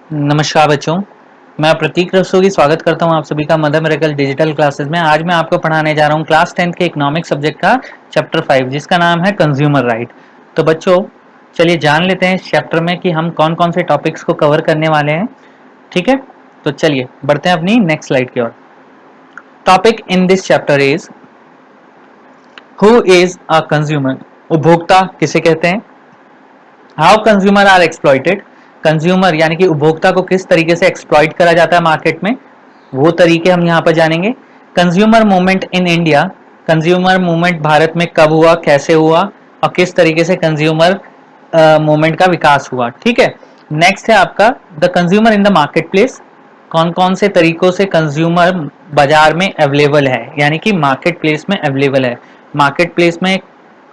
नमस्कार बच्चों, मैं प्रतीक रस्तोगी स्वागत करता हूं आप सभी का मदर मेरेकल डिजिटल क्लासेस में। आज मैं आपको पढ़ाने जा रहा हूं क्लास 10 के इकोनॉमिक सब्जेक्ट का चैप्टर 5 जिसका नाम है कंज्यूमर राइट। तो बच्चों चलिए जान लेते हैं इस चैप्टर में कि हम कौन कौन से टॉपिक्स को कवर करने वाले हैं। ठीक है, तो चलिए बढ़ते हैं अपनी नेक्स्ट स्लाइड की ओर। Topic in this chapter is who is a consumer. उपभोक्ता किसे कहते हैं। How consumer are exploited. Consumer यानी कि उपभोक्ता को किस तरीके से एक्सप्लॉइट करा जाता है मार्केट में, वो तरीके हम यहाँ पर जानेंगे। Consumer movement in India. Consumer movement Bharat में कब हुआ, कैसे हुआ और किस तरीके से कंज्यूमर मूवमेंट का विकास हुआ। ठीक है, नेक्स्ट है आपका the consumer in the market place. कौन कौन से तरीकों से कंज्यूमर बाजार में अवेलेबल है, यानी कि मार्केट प्लेस में अवेलेबल है। मार्केट प्लेस में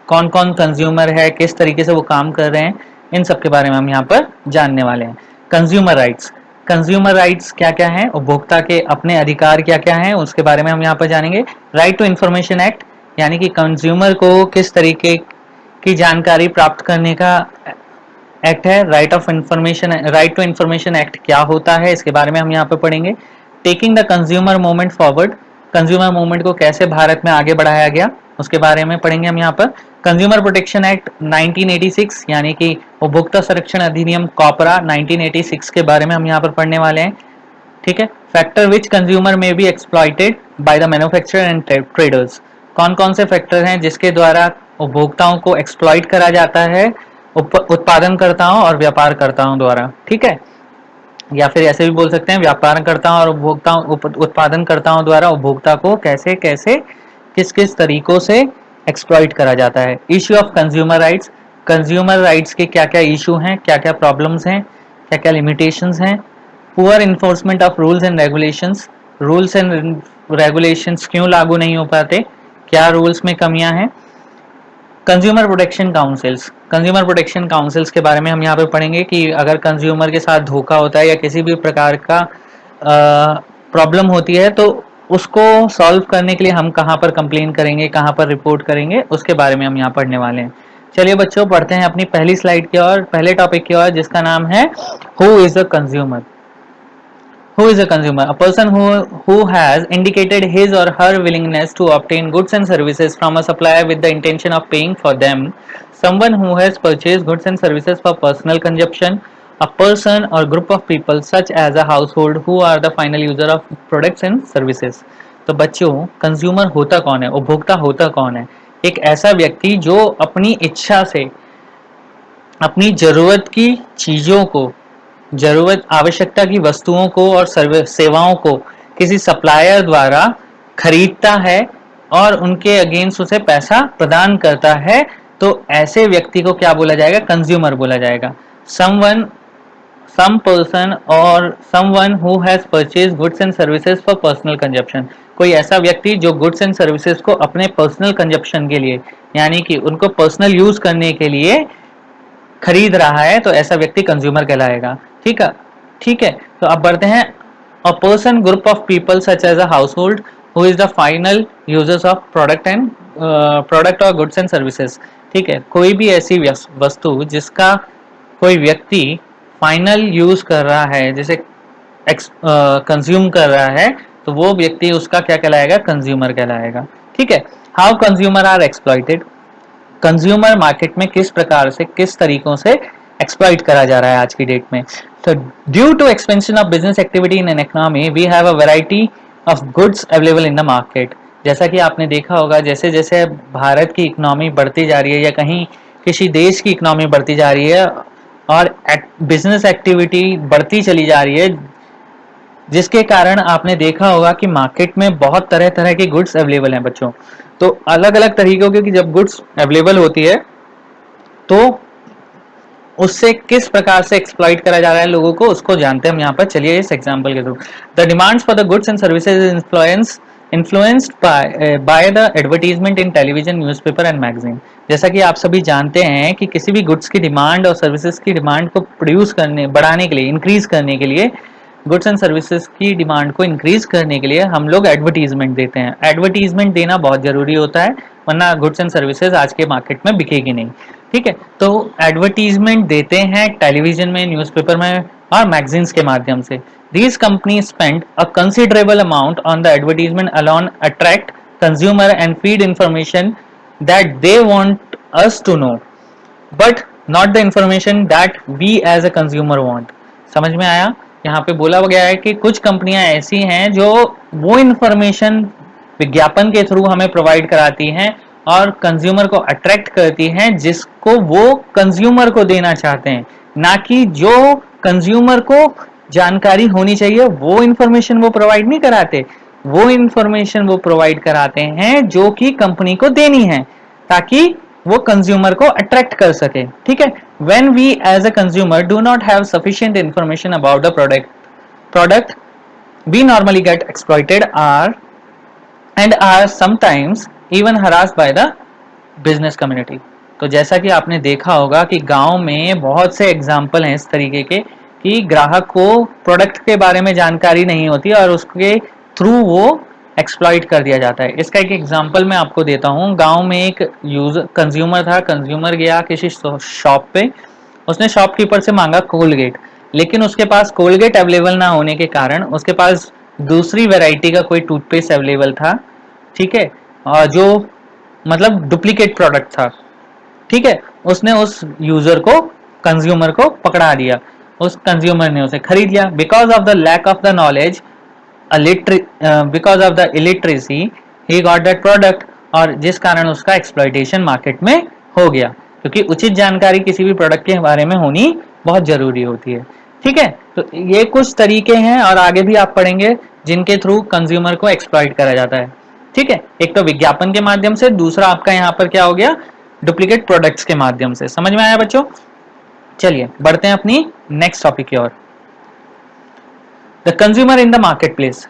कौन कौन कंज्यूमर है, किस तरीके से वो काम कर रहे हैं, इन सब के बारे में हम यहाँ पर जानने वाले हैं। Consumer rights. कंज्यूमर राइट्स क्या क्या हैं, उपभोक्ता के अपने अधिकार क्या क्या हैं, उसके बारे में हम यहाँ पर जानेंगे। राइट टू इंफॉर्मेशन एक्ट, यानी कि कंज्यूमर को किस तरीके की जानकारी प्राप्त करने का एक्ट है। राइट टू इंफॉर्मेशन एक्ट क्या होता है, इसके बारे में हम यहाँ पर पढ़ेंगे। Taking the consumer movement forward. Consumer movement को कैसे भारत में आगे बढ़ाया गया, उसके बारे में पढ़ेंगे हम यहाँ पर। कंज्यूमर प्रोटेक्शन एक्ट 1986 यानी कि उपभोक्ता संरक्षण अधिनियम कॉपरा 1986 के बारे में हम यहाँ पर पढ़ने वाले हैं। ठीक है, factor which consumer may be exploited by the manufacturer and traders. कौन कौन से फैक्टर हैं जिसके द्वारा उपभोक्ताओं को एक्सप्लॉइट करा जाता है उत्पादनकर्ताओं और व्यापारकर्ताओं द्वारा। ठीक है, या फिर ऐसे भी बोल सकते हैं व्यापारकर्ताओं और उत्पादनकर्ताओं द्वारा उपभोक्ता को कैसे कैसे किस किस तरीकों से एक्सप्लॉइट करा जाता है। Issue of consumer rights. Consumer rights के क्या क्या इशू हैं, क्या क्या प्रॉब्लम्स हैं, क्या क्या लिमिटेशंस हैं। Poor enforcement of rules and regulations. Rules and regulations क्यों लागू नहीं हो पाते, क्या रूल्स में कमियां हैं। Consumer protection councils. Consumer protection councils के बारे में हम यहाँ पे पढ़ेंगे कि अगर कंज्यूमर के साथ धोखा होता है या किसी भी प्रकार का प्रॉब्लम होती है तो उसको सॉल्व करने के लिए हम कहाँ पर कंप्लेन करेंगे, कहाँ पर रिपोर्ट करेंगे, उसके बारे में हम यहाँ पढ़ने वाले हैं। चलिए बच्चों बढ़ते हैं अपनी पहली स्लाइड की ओर, पहले टॉपिक की ओर, जिसका नाम है who is a consumer. Who is a consumer? A person who has indicated his or her willingness to obtain goods and services from a supplier with the intention of paying for them. Someone who has purchased goods and services for personal consumption. A person or group of people such as a household who are the final user of products and services. तो बच्चों consumer होता कौन है, उपभोक्ता होता कौन है। एक ऐसा व्यक्ति जो अपनी इच्छा से अपनी जरूरत की चीजों को, जरूरत आवश्यकता की वस्तुओं को और सेवाओं को किसी सप्लायर द्वारा खरीदता है और उनके अगेंस्ट उसे पैसा प्रदान करता है, तो ऐसे व्यक्ति को क्या बोला जाएगा, कंज्यूमर बोला जाएगा। सम पर्सन और someone who has purchase goods and services for personal consumption. कोई ऐसा व्यक्ति जो गुड्स एंड सर्विसेज को अपने पर्सनल कंजप्शन के लिए, यानी कि उनको पर्सनल यूज करने के लिए खरीद रहा है, तो ऐसा व्यक्ति कंज्यूमर कहलाएगा। ठीक है, ठीक है, तो अब बढ़ते हैं। A person group of people such as a household who is the final users of product और गुड्स एंड सर्विसेज। ठीक है, कोई भी ऐसी वस्तु जिसका कोई व्यक्ति फाइनल यूज कर रहा है, जैसे कंज्यूम कर रहा है, तो वो व्यक्ति उसका क्या कहलाएगा, कंज्यूमर कहलाएगा। ठीक है, how consumer are exploited. Consumer market में किस प्रकार से, किस तरीकों से एक्सप्लॉइट करा जा रहा है आज की डेट में। तो due to expansion of business activity in an economy we have a variety of goods available in the market. जैसा कि आपने देखा होगा, जैसे जैसे भारत की इकोनॉमी बढ़ती जा रही है या कहीं किसी देश की इकोनॉमी बढ़ती जा रही है और बिजनेस एक्टिविटी बढ़ती चली जा रही है, जिसके कारण आपने देखा होगा कि मार्केट में बहुत तरह तरह के गुड्स अवेलेबल हैं बच्चों। तो अलग अलग तरीकों की जब गुड्स अवेलेबल होती है तो उससे किस प्रकार से एक्सप्लॉइट करा जा रहा है लोगों को, उसको जानते हैं हम यहाँ पर। चलिए इस एग्जांपल के through. The demands for the goods and services influenced by the advertisement in television, newspaper and magazine. जैसा कि आप सभी जानते हैं कि किसी भी गुड्स की डिमांड और सर्विसेज की डिमांड को प्रोड्यूस करने, बढ़ाने के लिए, इंक्रीज करने के लिए गुड्स एंड सर्विसेज की डिमांड को इंक्रीज करने के लिए हम लोग एडवर्टीजमेंट देते हैं। एडवर्टीजमेंट देना बहुत जरूरी होता है, वरना गुड्स एंड सर्विसेज आज के मार्केट में बिकेगी नहीं। ठीक है, तो एडवर्टीजमेंट देते हैं टेलीविजन में, न्यूज़पेपर में और मैगजीन्स के माध्यम से। These companies spend a considerable amount on the advertisement alone, attract consumer and feed information that they want us to know, but not the information that we as a consumer want। समझ में आया? यहाँ पे बोला गया है कि कुछ कंपनियां ऐसी हैं जो वो इंफॉर्मेशन विज्ञापन के थ्रू हमें प्रोवाइड कराती हैं और कंज्यूमर को अट्रैक्ट करती हैं जिसको वो कंज्यूमर को देना चाहते हैं, ना कि जो कंज्यूमर को जानकारी होनी चाहिए वो इंफॉर्मेशन वो प्रोवाइड नहीं कराते। वो इंफॉर्मेशन वो प्रोवाइड कराते हैं जो कि कंपनी को देनी है ताकि वो कंज्यूमर को अट्रैक्ट कर सके। ठीक है, when we as a consumer do not have sufficient information about the product we normally get exploited and are sometimes even harassed by the business community। तो जैसा कि आपने देखा होगा कि गांव में बहुत से एग्जाम्पल हैं इस तरीके के कि ग्राहक को प्रोडक्ट के बारे में जानकारी नहीं होती और उसके थ्रू वो एक्सप्लॉइट कर दिया जाता है। इसका एक एग्जांपल मैं आपको देता हूँ। गांव में एक कंज्यूमर था। कंज्यूमर गया किसी शॉप पे, उसने शॉपकीपर से मांगा कोलगेट, लेकिन उसके पास कोलगेट अवेलेबल ना होने के कारण उसके पास दूसरी वैरायटी का कोई टूथपेस्ट अवेलेबल था। ठीक है, और जो मतलब डुप्लीकेट प्रोडक्ट था। ठीक है, उसने उस यूजर को, कंज्यूमर को पकड़ा दिया। उस कंज्यूमर ने उसे खरीद लिया। Because of the lack of the knowledge, because of the illiteracy he got that product, और जिस कारण उसका एक्सप्लॉइटेशन मार्केट में हो गया, क्योंकि उचित जानकारी किसी भी प्रोडक्ट के बारे में होनी बहुत जरूरी होती है। ठीक है, तो ये कुछ तरीके हैं और आगे भी आप पढ़ेंगे जिनके थ्रू कंज्यूमर को एक्सप्लॉइट करा जाता है। ठीक है, एक तो विज्ञापन के माध्यम से, दूसरा आपका यहाँ पर क्या हो गया, डुप्लीकेट प्रोडक्ट्स के माध्यम से। समझ में आया बच्चों? चलिए बढ़ते हैं अपनी नेक्स्ट टॉपिक की ओर। The consumer in the market place.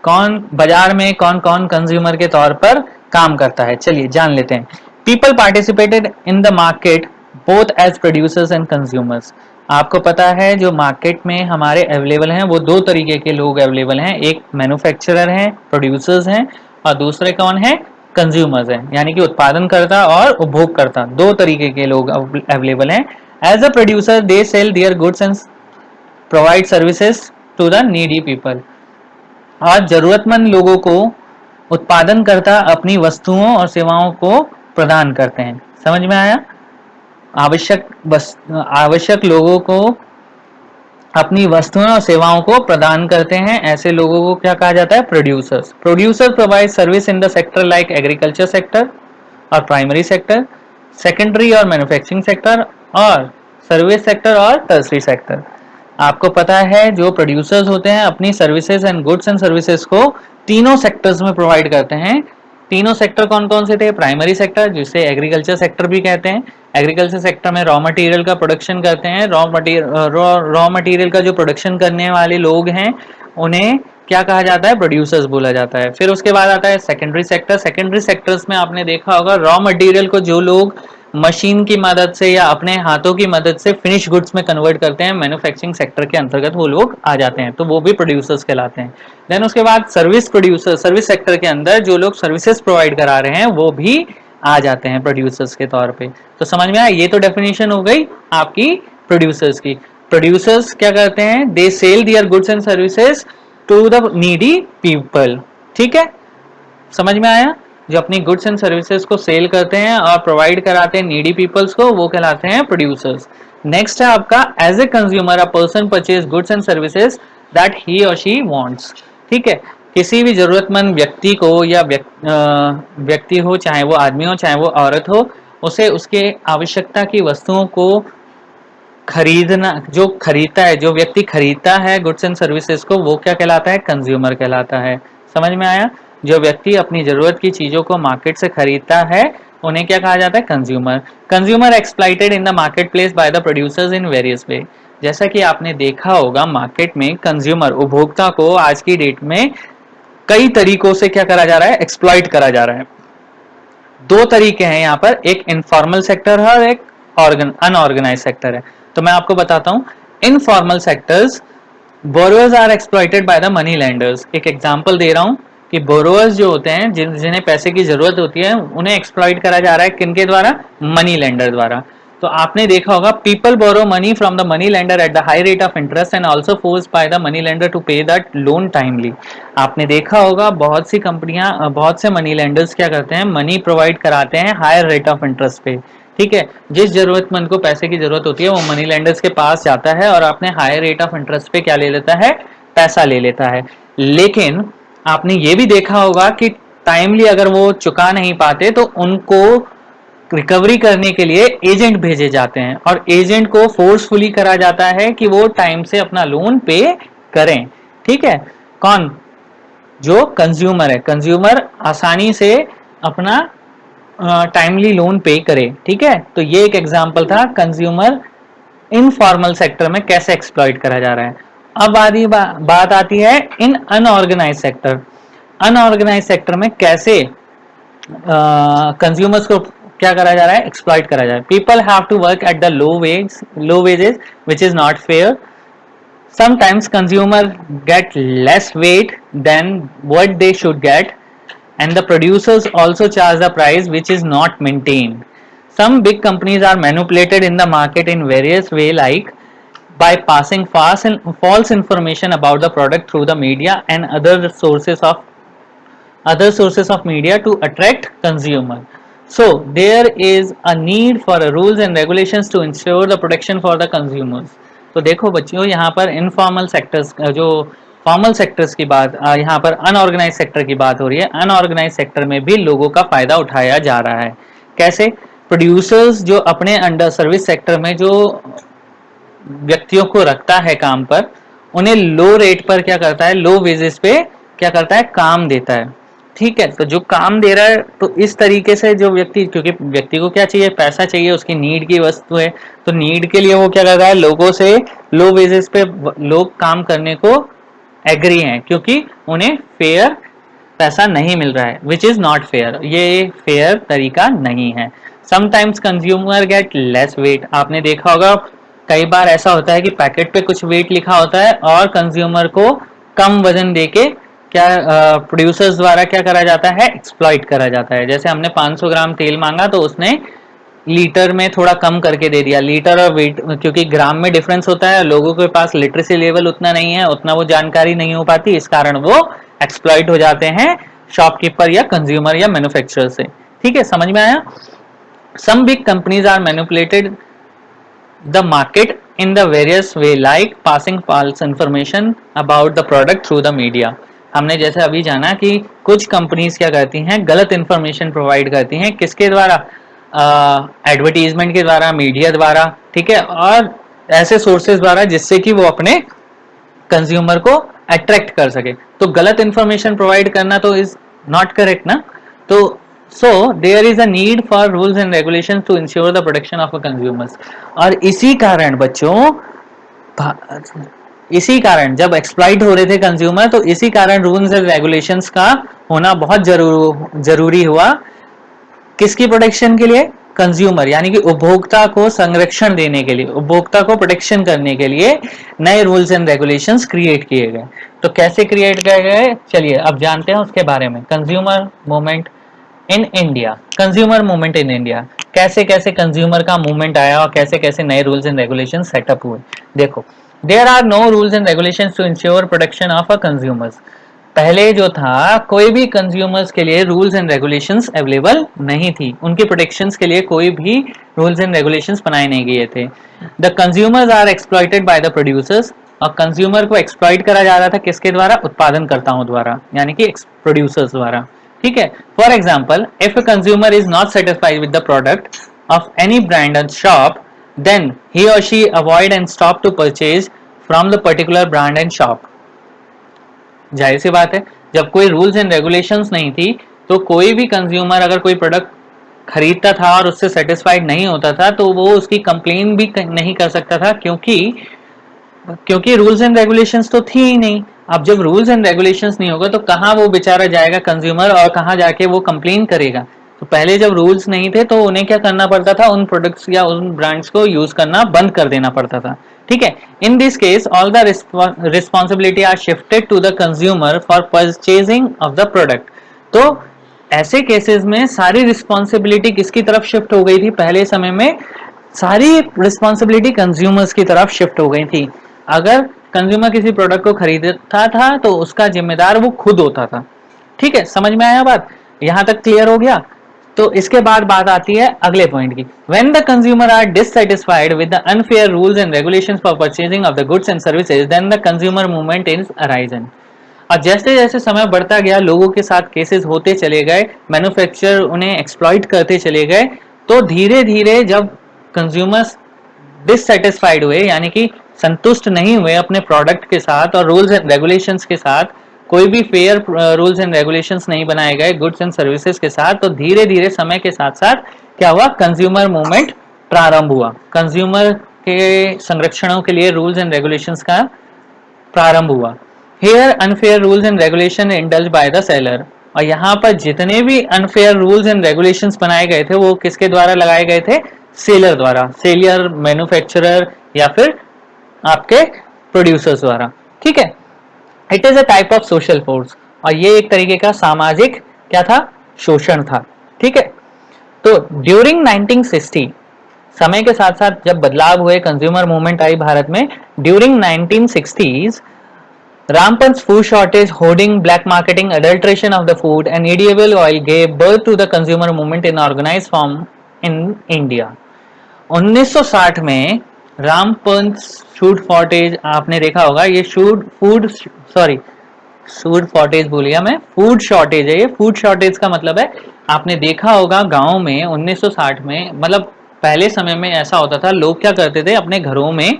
कौन बाजार में कौन कौन कंज्यूमर के तौर पर काम करता है, चलिए जान लेते हैं। People participated in the market both as producers and consumers. आपको पता है जो मार्केट में हमारे अवेलेबल हैं वो दो तरीके के लोग अवेलेबल हैं, एक मैन्युफैक्चरर हैं, प्रोड्यूसर्स हैं, और दूसरे कौन है, कंज्यूमर्स हैं, यानी कि उत्पादनकर्ता और उपभोगकर्ता। दो तरीके के लोग अवेलेबल हैं। As a producer they sell their goods and provide services to the needy people. और जरूरतमंद लोगों को उत्पादनकर्ता अपनी वस्तुओं और सेवाओं को प्रदान करते हैं। समझ में आया? आवश्यक लोगों को अपनी वस्तुओं और सेवाओं को प्रदान करते हैं, ऐसे लोगों को क्या कहा जाता है, producers. Producer provide service in the sector like agriculture sector और प्राइमरी सेक्टर, सेकेंडरी और मैन्युफैक्चरिंग सेक्टर, और सर्विस सेक्टर और टर्सरी सेक्टर। आपको पता है जो प्रोड्यूसर्स होते हैं अपनी services and goods and services को तीनों सेक्टर्स में प्रोवाइड करते हैं। तीनों सेक्टर कौन कौन से थे? प्राइमरी सेक्टर, जिसे एग्रीकल्चर सेक्टर भी कहते हैं। एग्रीकल्चर सेक्टर में रॉ मटेरियल का प्रोडक्शन करते हैं। रॉ मटेरियल का जो प्रोडक्शन करने वाले लोग हैं उन्हें क्या कहा जाता है, प्रोड्यूसर्स बोला जाता है। फिर उसके बाद आता है सेकेंडरी सेक्टर। सेकेंडरी सेक्टर्स में आपने देखा होगा रॉ मटेरियल को जो लोग मशीन की मदद से या अपने हाथों की मदद से फिनिश गुड्स में कन्वर्ट करते हैं, मैन्युफैक्चरिंग सेक्टर के अंतर्गत वो लोग आ जाते हैं, तो वो भी प्रोड्यूसर्स कहलाते हैं। देन उसके बाद सर्विस प्रोड्यूसर, सर्विस सेक्टर के अंदर जो लोग सर्विसेज प्रोवाइड करा रहे हैं वो भी आ जाते हैं प्रोड्यूसर्स के तौर पे। तो समझ में आया? ये तो डेफिनेशन हो गई आपकी प्रोड्यूसर्स की। प्रोड्यूसर्स क्या करते हैं, they sell their goods and services to the needy people. ठीक है, समझ में आया? जो अपनी गुड्स एंड सर्विसेज को सेल करते हैं और प्रोवाइड कराते हैं नीडी पीपल्स को, वो कहलाते हैं प्रोड्यूसर्स। नेक्स्ट है आपका as a consumer a person purchase goods and services that he और शी वांट्स। ठीक है, किसी भी जरूरतमंद व्यक्ति को या व्यक्ति हो, चाहे वो आदमी हो चाहे वो औरत हो, उसे उसके आवश्यकता की वस्तुओं को खरीदना, जो खरीदता है, जो व्यक्ति खरीदता है गुड्स एंड सर्विसेज को, वो क्या कहलाता है, कंज्यूमर कहलाता है। समझ में आया? जो व्यक्ति अपनी जरूरत की चीजों को मार्केट से खरीदता है उन्हें क्या कहा जाता है, consumer. Consumer exploited in the market place by the producers in various वे। जैसा कि आपने देखा होगा मार्केट में कंज्यूमर, उपभोक्ता को आज की डेट में कई तरीकों से क्या करा जा रहा है, एक्सप्लॉइट करा जा रहा है। दो तरीके हैं यहाँ पर, एक इनफॉर्मल सेक्टर है और एक अनऑर्गेनाइज सेक्टर है। तो मैं आपको बताता हूँ। Informal sectors borrowers are exploited by the money lenders. एक एग्जांपल दे रहा हूं कि बोरोअर्स जो होते हैं, जिन्हें पैसे की जरूरत होती है, उन्हें एक्सप्लॉइट करा जा रहा है किनके द्वारा? मनी लेंडर द्वारा। तो आपने देखा होगा, people borrow money from the money lender at the high rate of interest and also forced by the money lender to pay that loan timely. आपने देखा होगा बहुत सी कंपनियां, बहुत से मनी लेंडर्स क्या करते हैं, मनी प्रोवाइड कराते हैं हायर रेट ऑफ इंटरेस्ट पे। ठीक है, जिस जरूरतमंद को पैसे की जरूरत होती है वो मनी लेंडर्स के पास जाता है और अपने हायर रेट ऑफ इंटरेस्ट पे क्या ले लेता है? पैसा ले लेता है। लेकिन आपने ये भी देखा होगा कि टाइमली अगर वो चुका नहीं पाते तो उनको रिकवरी करने के लिए एजेंट भेजे जाते हैं और एजेंट को फोर्सफुली करा जाता है कि वो टाइम से अपना लोन पे करें। ठीक है, कौन? जो कंज्यूमर है, कंज्यूमर आसानी से अपना टाइमली लोन पे करे। ठीक है, तो ये एक एग्जांपल था कंज्यूमर इनफॉर्मल सेक्टर में कैसे एक्सप्लॉइट करा जा रहा है। अब बात आती है इन अनऑर्गेनाइज सेक्टर। अनऑर्गेनाइज सेक्टर में कैसे कंज्यूमर्स को क्या करा जा रहा है? एक्सप्लॉइट करा जा रहा है। People have to work at the low wages which is not fair. Sometimes consumer get less weight than what they should get, and the producers also charge the price which is not maintained. Some big companies are manipulated in the market in various way, like by passing false information about the product through the media and other sources of media to attract consumer. So there is a need for a rules and regulations to ensure the protection for the consumers. तो देखो बच्चों, यहाँ पर informal sectors, जो formal sectors की बात, यहाँ पर अनऑर्गेनाइज सेक्टर की बात हो रही है। अनऑर्गेनाइज सेक्टर में भी लोगों का फायदा उठाया जा रहा है। कैसे? प्रोड्यूसर्स जो अपने अंडर सर्विस सेक्टर में जो व्यक्तियों को रखता है काम पर, उन्हें लो रेट पर क्या करता है? लो वेजेस पे क्या करता है? काम देता है। ठीक है, तो जो काम दे रहा है, तो इस तरीके से जो व्यक्ति, क्योंकि व्यक्ति को क्या चाहिए? पैसा चाहिए, उसकी नीड की वस्तु है, तो नीड के लिए वो क्या कर रहा है? लोगों से लो वेजेस पे लोग काम करने को एग्री हैं, क्योंकि उन्हें फेयर पैसा नहीं मिल रहा है, विच इज नॉट फेयर। ये फेयर तरीका नहीं है। Sometimes consumer get less weight. आपने देखा होगा कई बार ऐसा होता है कि पैकेट पे कुछ वेट लिखा होता है और कंज्यूमर को कम वजन देके क्या प्रोड्यूसर्स द्वारा क्या करा जाता है? एक्सप्लॉइट करा जाता है। जैसे हमने 500 ग्राम तेल मांगा तो उसने लीटर में थोड़ा कम करके दे दिया। लीटर और वेट, क्योंकि ग्राम में डिफरेंस होता है, लोगों के पास लिटरेसी लेवल उतना नहीं है, उतना वो जानकारी नहीं हो पाती, इस कारण वो एक्सप्लॉइट हो जाते हैं शॉपकीपर या कंज्यूमर या मैन्युफैक्चरर से। ठीक है, समझ में आया? Some big companies are manipulated the market in the various way, like passing false information about the product through the media. हमने जैसे अभी जाना कि कुछ कंपनीज क्या करती हैं? गलत इंफॉर्मेशन प्रोवाइड करती हैं। किसके द्वारा? एडवर्टीजमेंट के द्वारा, मीडिया द्वारा। ठीक है, और ऐसे सोर्सेज द्वारा जिससे कि वो अपने कंज्यूमर को अट्रैक्ट कर सके। तो गलत इंफॉर्मेशन प्रोवाइड करना तो इज नॉट करेक्ट ना। तो so there is a need for rules and regulations to ensure the protection of a consumers। और इसी कारण बच्चों, इसी कारण जब एक्सप्लॉइट हो रहे थे कंज्यूमर, तो इसी कारण रूल्स एंड रेगुलेशंस का होना बहुत जरूरी हुआ। किसकी प्रोटेक्शन के लिए? कंज्यूमर, यानी कि उपभोक्ता को संरक्षण देने के लिए, उपभोक्ता को प्रोटेक्शन करने के लिए नए रूल्स एंड रेगुलेशंस क्रिएट किए गए। तो कैसे क्रिएट किए गए? चलिए अब जानते हैं उसके बारे में। Consumer movement in India. Consumer movement in India, कैसे कैसे कंज्यूमर का मूवमेंट आया और कैसे कैसे नए रूल्स एंड रेगुलेशन सेटअप हुए। देखो, there are no rules and regulations to ensure protection of a consumers. पहले जो था, कोई भी कंज्यूमर्स के लिए रूल्स एंड रेगुलेशंस अवेलेबल नहीं थी, उनके प्रोटेक्शंस के लिए कोई भी रूल्स एंड रेगुलेशंस बनाए नहीं गए थे। The consumers are exploited by the producers. और कंज्यूमर को एक्सप्लॉइट करा जा रहा था किसके द्वारा? उत्पादनकर्ताओं द्वारा, यानी कि प्रोड्यूसर्स द्वारा। ठीक है, for example, if a consumer is not satisfied with the product of any brand and shop, then he or she avoid and stop to purchase from the particular brand and shop। जाहिर सी बात है, जब कोई rules and regulations नहीं थी तो कोई भी कंज्यूमर अगर कोई प्रोडक्ट खरीदता था और उससे सेटिस्फाइड नहीं होता था तो वो उसकी कंप्लेन भी नहीं कर सकता था, क्योंकि रूल्स एंड रेगुलेशंस तो थी ही नहीं। अब जब रूल्स एंड रेगुलेशंस नहीं होगा तो कहाँ वो बेचारा जाएगा कंज्यूमर और कहाँ जाके वो कंप्लेन करेगा? तो पहले जब रूल्स नहीं थे तो उन्हें क्या करना पड़ता था, उन प्रोडक्ट्स या उन ब्रांड्स को यूज करना बंद कर देना पड़ता था। ठीक है, in this case all the responsibility are shifted to the consumer for purchasing of the product. तो ऐसे केसेस में सारी रिस्पॉन्सिबिलिटी किसकी तरफ शिफ्ट हो गई थी? पहले समय में सारी रिस्पॉन्सिबिलिटी कंज्यूमर्स की तरफ शिफ्ट हो गई थी। अगर कंज्यूमर किसी प्रोडक्ट को खरीदता था तो उसका जिम्मेदार वो खुद होता था। ठीक है, समझ में आया बात? यहां तक क्लियर हो गया? तो इसके बाद बात आती है अगले पॉइंट की। When the consumer are dissatisfied with the unfair rules and regulations for purchasing of the goods and services, then the consumer movement is arisen। और जैसे जैसे समय बढ़ता गया, लोगों के साथ केसेस होते चले गए, मैन्युफैक्चरर उन्हें एक्सप्लॉइट करते चले गए, तो धीरे धीरे जब कंज्यूमर्स डिससेटिस्फाइड हुए, यानी कि संतुष्ट नहीं हुए अपने प्रोडक्ट के साथ और रूल्स एंड रेगुलेशंस के साथ, कोई भी फेयर रूल्स एंड रेगुलेशंस नहीं बनाए गए गुड्स एंड सर्विसेज के साथ, तो धीरे धीरे समय के साथ साथ क्या हुआ? कंज्यूमर मूवमेंट प्रारंभ हुआ। कंज्यूमर के संरक्षणों के लिए रूल्स एंड रेगुलेशंस का प्रारंभ हुआ। Here unfair rules and regulation indulged by the seller। और यहाँ पर जितने भी अनफेयर रूल्स एंड रेगुलेशंस बनाए गए थे वो किसके द्वारा लगाए गए थे? सेलर द्वारा, सेलर, मैन्युफैक्चरर या फिर आपके प्रोड्यूसर्स द्वारा। ठीक है, it is a type of social force, और ये एक तरीके का सामाजिक क्या था? शोषण था। ठीक है, तो ड्यूरिंग 1960, समय के साथ साथ जब बदलाव हुए, कंज्यूमर मूवमेंट आई भारत में, during 1960s rampant food shortage, hoarding, black marketing, adulteration of the food and edible oil gave birth to the consumer movement in organized form in India। 1960 में रामपंत फूड शॉर्टेज आपने देखा होगा। ये फूड शॉर्टेज बोल गया मैं, food shortage है ये। फूड शॉर्टेज का मतलब है, आपने देखा होगा गांव में 1960 में, मतलब पहले समय में ऐसा होता था, लोग क्या करते थे अपने घरों में,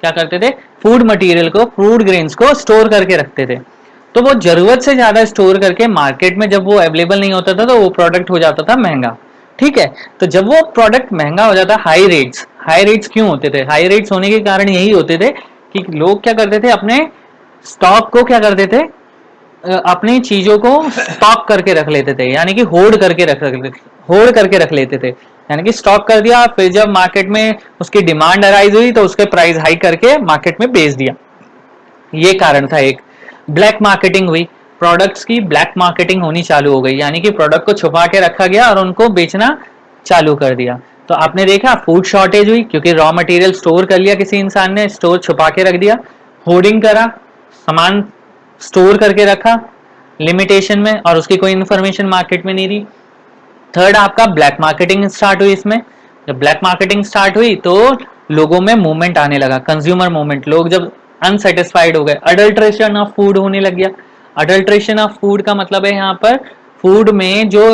क्या करते थे? फूड मटेरियल को, फूड ग्रेन्स को स्टोर करके रखते थे। तो वो जरूरत से ज्यादा स्टोर करके मार्केट में जब वो अवेलेबल नहीं होता था तो वो प्रोडक्ट हो जाता था महंगा। ठीक है, तो जब वो प्रोडक्ट महंगा हो जाता, हाई रेट्स क्यों होते थे? हाई रेट्स होने के कारण यही होते थे कि लोग क्या करते थे, अपने स्टॉक को क्या करते थे, अपनी चीजों को स्टॉक करके रख लेते थे, यानी कि होल्ड करके रख लेते थे। यानी कि स्टॉक कर दिया, फिर जब मार्केट में उसकी डिमांड अराइज हुई तो उसके प्राइस हाई करके मार्केट में बेच दिया। ये कारण था एक। ब्लैक मार्केटिंग हुई, प्रोडक्ट्स की ब्लैक मार्केटिंग होनी चालू हो गई, यानी कि प्रोडक्ट को छुपा के रखा गया और उनको बेचना चालू कर दिया। तो आपने देखा फूड शॉर्टेज हुई क्योंकि रॉ मटेरियल स्टोर कर लिया किसी इंसान ने, स्टोर छुपा के रख दिया। होर्डिंग करा, सामान स्टोर करके रखा लिमिटेशन में और उसकी कोई इंफॉर्मेशन मार्केट में नहीं दी। थर्ड आपका ब्लैक मार्केटिंग स्टार्ट हुई। इसमें जब ब्लैक मार्केटिंग स्टार्ट हुई तो लोगों में मूवमेंट आने लगा, कंज्यूमर मूवमेंट। लोग जब अनसेटिस्फाइड हो गए, अडल्ट्रेशन ऑफ फूड होने लग गया। अडल्ट्रेशन ऑफ फूड का मतलब है यहाँ पर फूड में जो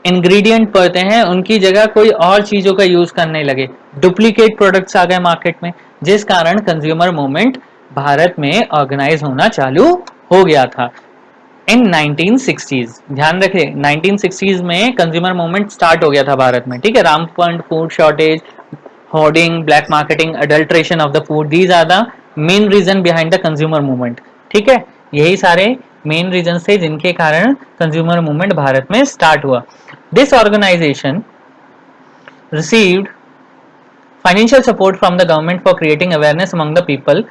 इंग्रेडिएंट पड़ते हैं उनकी जगह कोई और चीजों का यूज करने लगे, डुप्लीकेट प्रोडक्ट्स आ गए मार्केट में, जिस कारण कंज्यूमर मूवमेंट भारत में ऑर्गेनाइज होना चालू हो गया था इन 1960s। ध्यान रखें 1960s में कंज्यूमर मूवमेंट स्टार्ट हो गया था भारत में। ठीक है, rampant food shortage, hoarding, black marketing, adulteration of the food, these are the main reason behind the consumer movement. ठीक है, यही सारे मेन रीजन थे जिनके कारण कंज्यूमर मूवमेंट भारत में स्टार्ट हुआ। This organisation received financial support from the government for creating awareness among the people.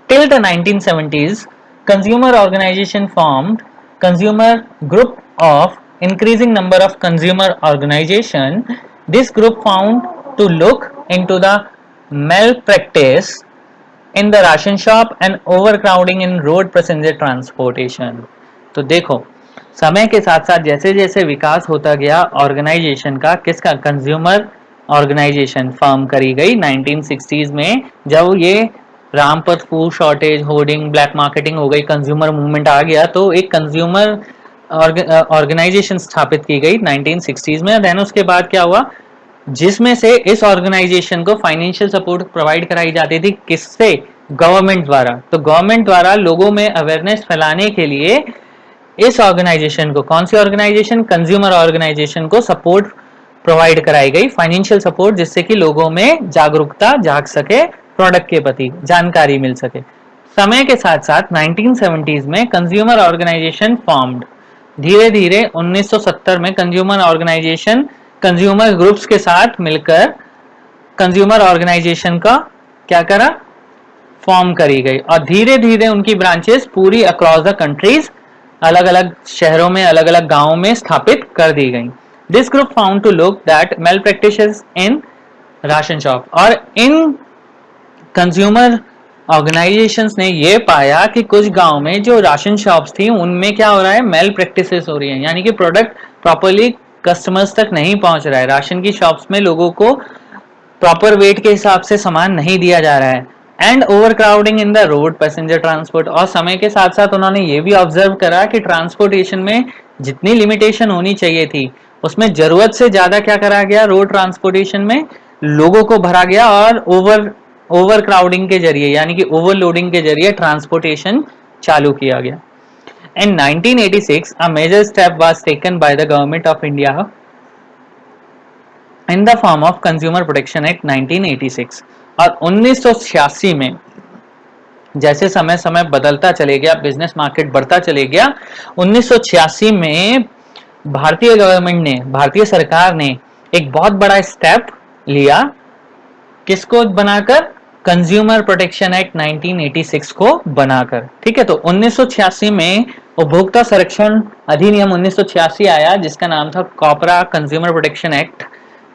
Till the 1970s, consumer organization formed consumer group of increasing number of consumer organization. This group found to look into the malpractice in the ration shop and overcrowding in road passenger transportation। तो देखो समय के साथ साथ जैसे जैसे विकास होता गया ऑर्गेनाइजेशन का, किसका? कंज्यूमर ऑर्गेनाइजेशन फॉर्म करी गई 1960s में। जब ये Rampath food shortage, hoarding, black marketing हो गई, कंज्यूमर मूवमेंट आ गया, तो एक कंज्यूमर ऑर्गेनाइजेशन स्थापित की गई 1960s में। देन उसके बाद क्या हुआ, जिसमें से इस ऑर्गेनाइजेशन को फाइनेंशियल सपोर्ट प्रोवाइड कराई जाती थी, किससे? गवर्नमेंट द्वारा। तो गवर्नमेंट द्वारा लोगों में अवेयरनेस फैलाने के लिए इस ऑर्गेनाइजेशन को, कौन सी ऑर्गेनाइजेशन? कंज्यूमर ऑर्गेनाइजेशन को सपोर्ट प्रोवाइड कराई गई, फाइनेंशियल सपोर्ट, जिससे कि लोगों में जागरूकता जाग सके, प्रोडक्ट के प्रति जानकारी मिल सके। समय के साथ साथ 1970s में कंज्यूमर ऑर्गेनाइजेशन फॉर्म्ड। धीरे धीरे 1970 में कंज्यूमर ऑर्गेनाइजेशन कंज्यूमर ग्रुप्स के साथ मिलकर कंज्यूमर ऑर्गेनाइजेशन का क्या करा, फॉर्म करी गई और धीरे धीरे उनकी ब्रांचेस पूरी अक्रॉस द कंट्रीज अलग अलग शहरों में अलग अलग गांवों में स्थापित कर दी गई। This group found to look that malpractices in ration shop, और इन कंज्यूमर ऑर्गेनाइजेशंस ने ये पाया कि कुछ गांव में जो राशन शॉप्स थी उनमें क्या हो रहा है, मेल प्रैक्टिसेस हो रही है, यानी कि प्रोडक्ट प्रॉपर्ली कस्टमर्स तक नहीं पहुंच रहा है। राशन की शॉप्स में लोगों को प्रॉपर वेट के हिसाब से सामान नहीं दिया जा रहा है। And over crowding in the road passenger transport, और समय के साथ साथ उन्होंने ये भी ऑब्जर्व करा कि ट्रांसपोर्टेशन में जितनी लिमिटेशन होनी चाहिए थी उसमें जरूरत से ज्यादा क्या करा गया, रोड ट्रांसपोर्टेशन में लोगों को भरा गया और ओवर क्राउडिंग के जरिए यानी कि ओवरलोडिंग के जरिए ट्रांसपोर्टेशन चालू किया गया। In 1986, a major step was taken by the government of India in the form of Consumer Protection Act 1986। और 1986 में जैसे समय समय बदलता चले गया, बिजनेस मार्केट बढ़ता चले गया, 1986 में भारतीय गवर्नमेंट ने, भारतीय सरकार ने एक बहुत बड़ा स्टेप लिया, किसको बनाकर, कंज्यूमर प्रोटेक्शन एक्ट 1986 को बनाकर। ठीक है, तो 1986 में उपभोक्ता संरक्षण अधिनियम 1986 आया जिसका नाम था कॉपरा कंज्यूमर प्रोटेक्शन एक्ट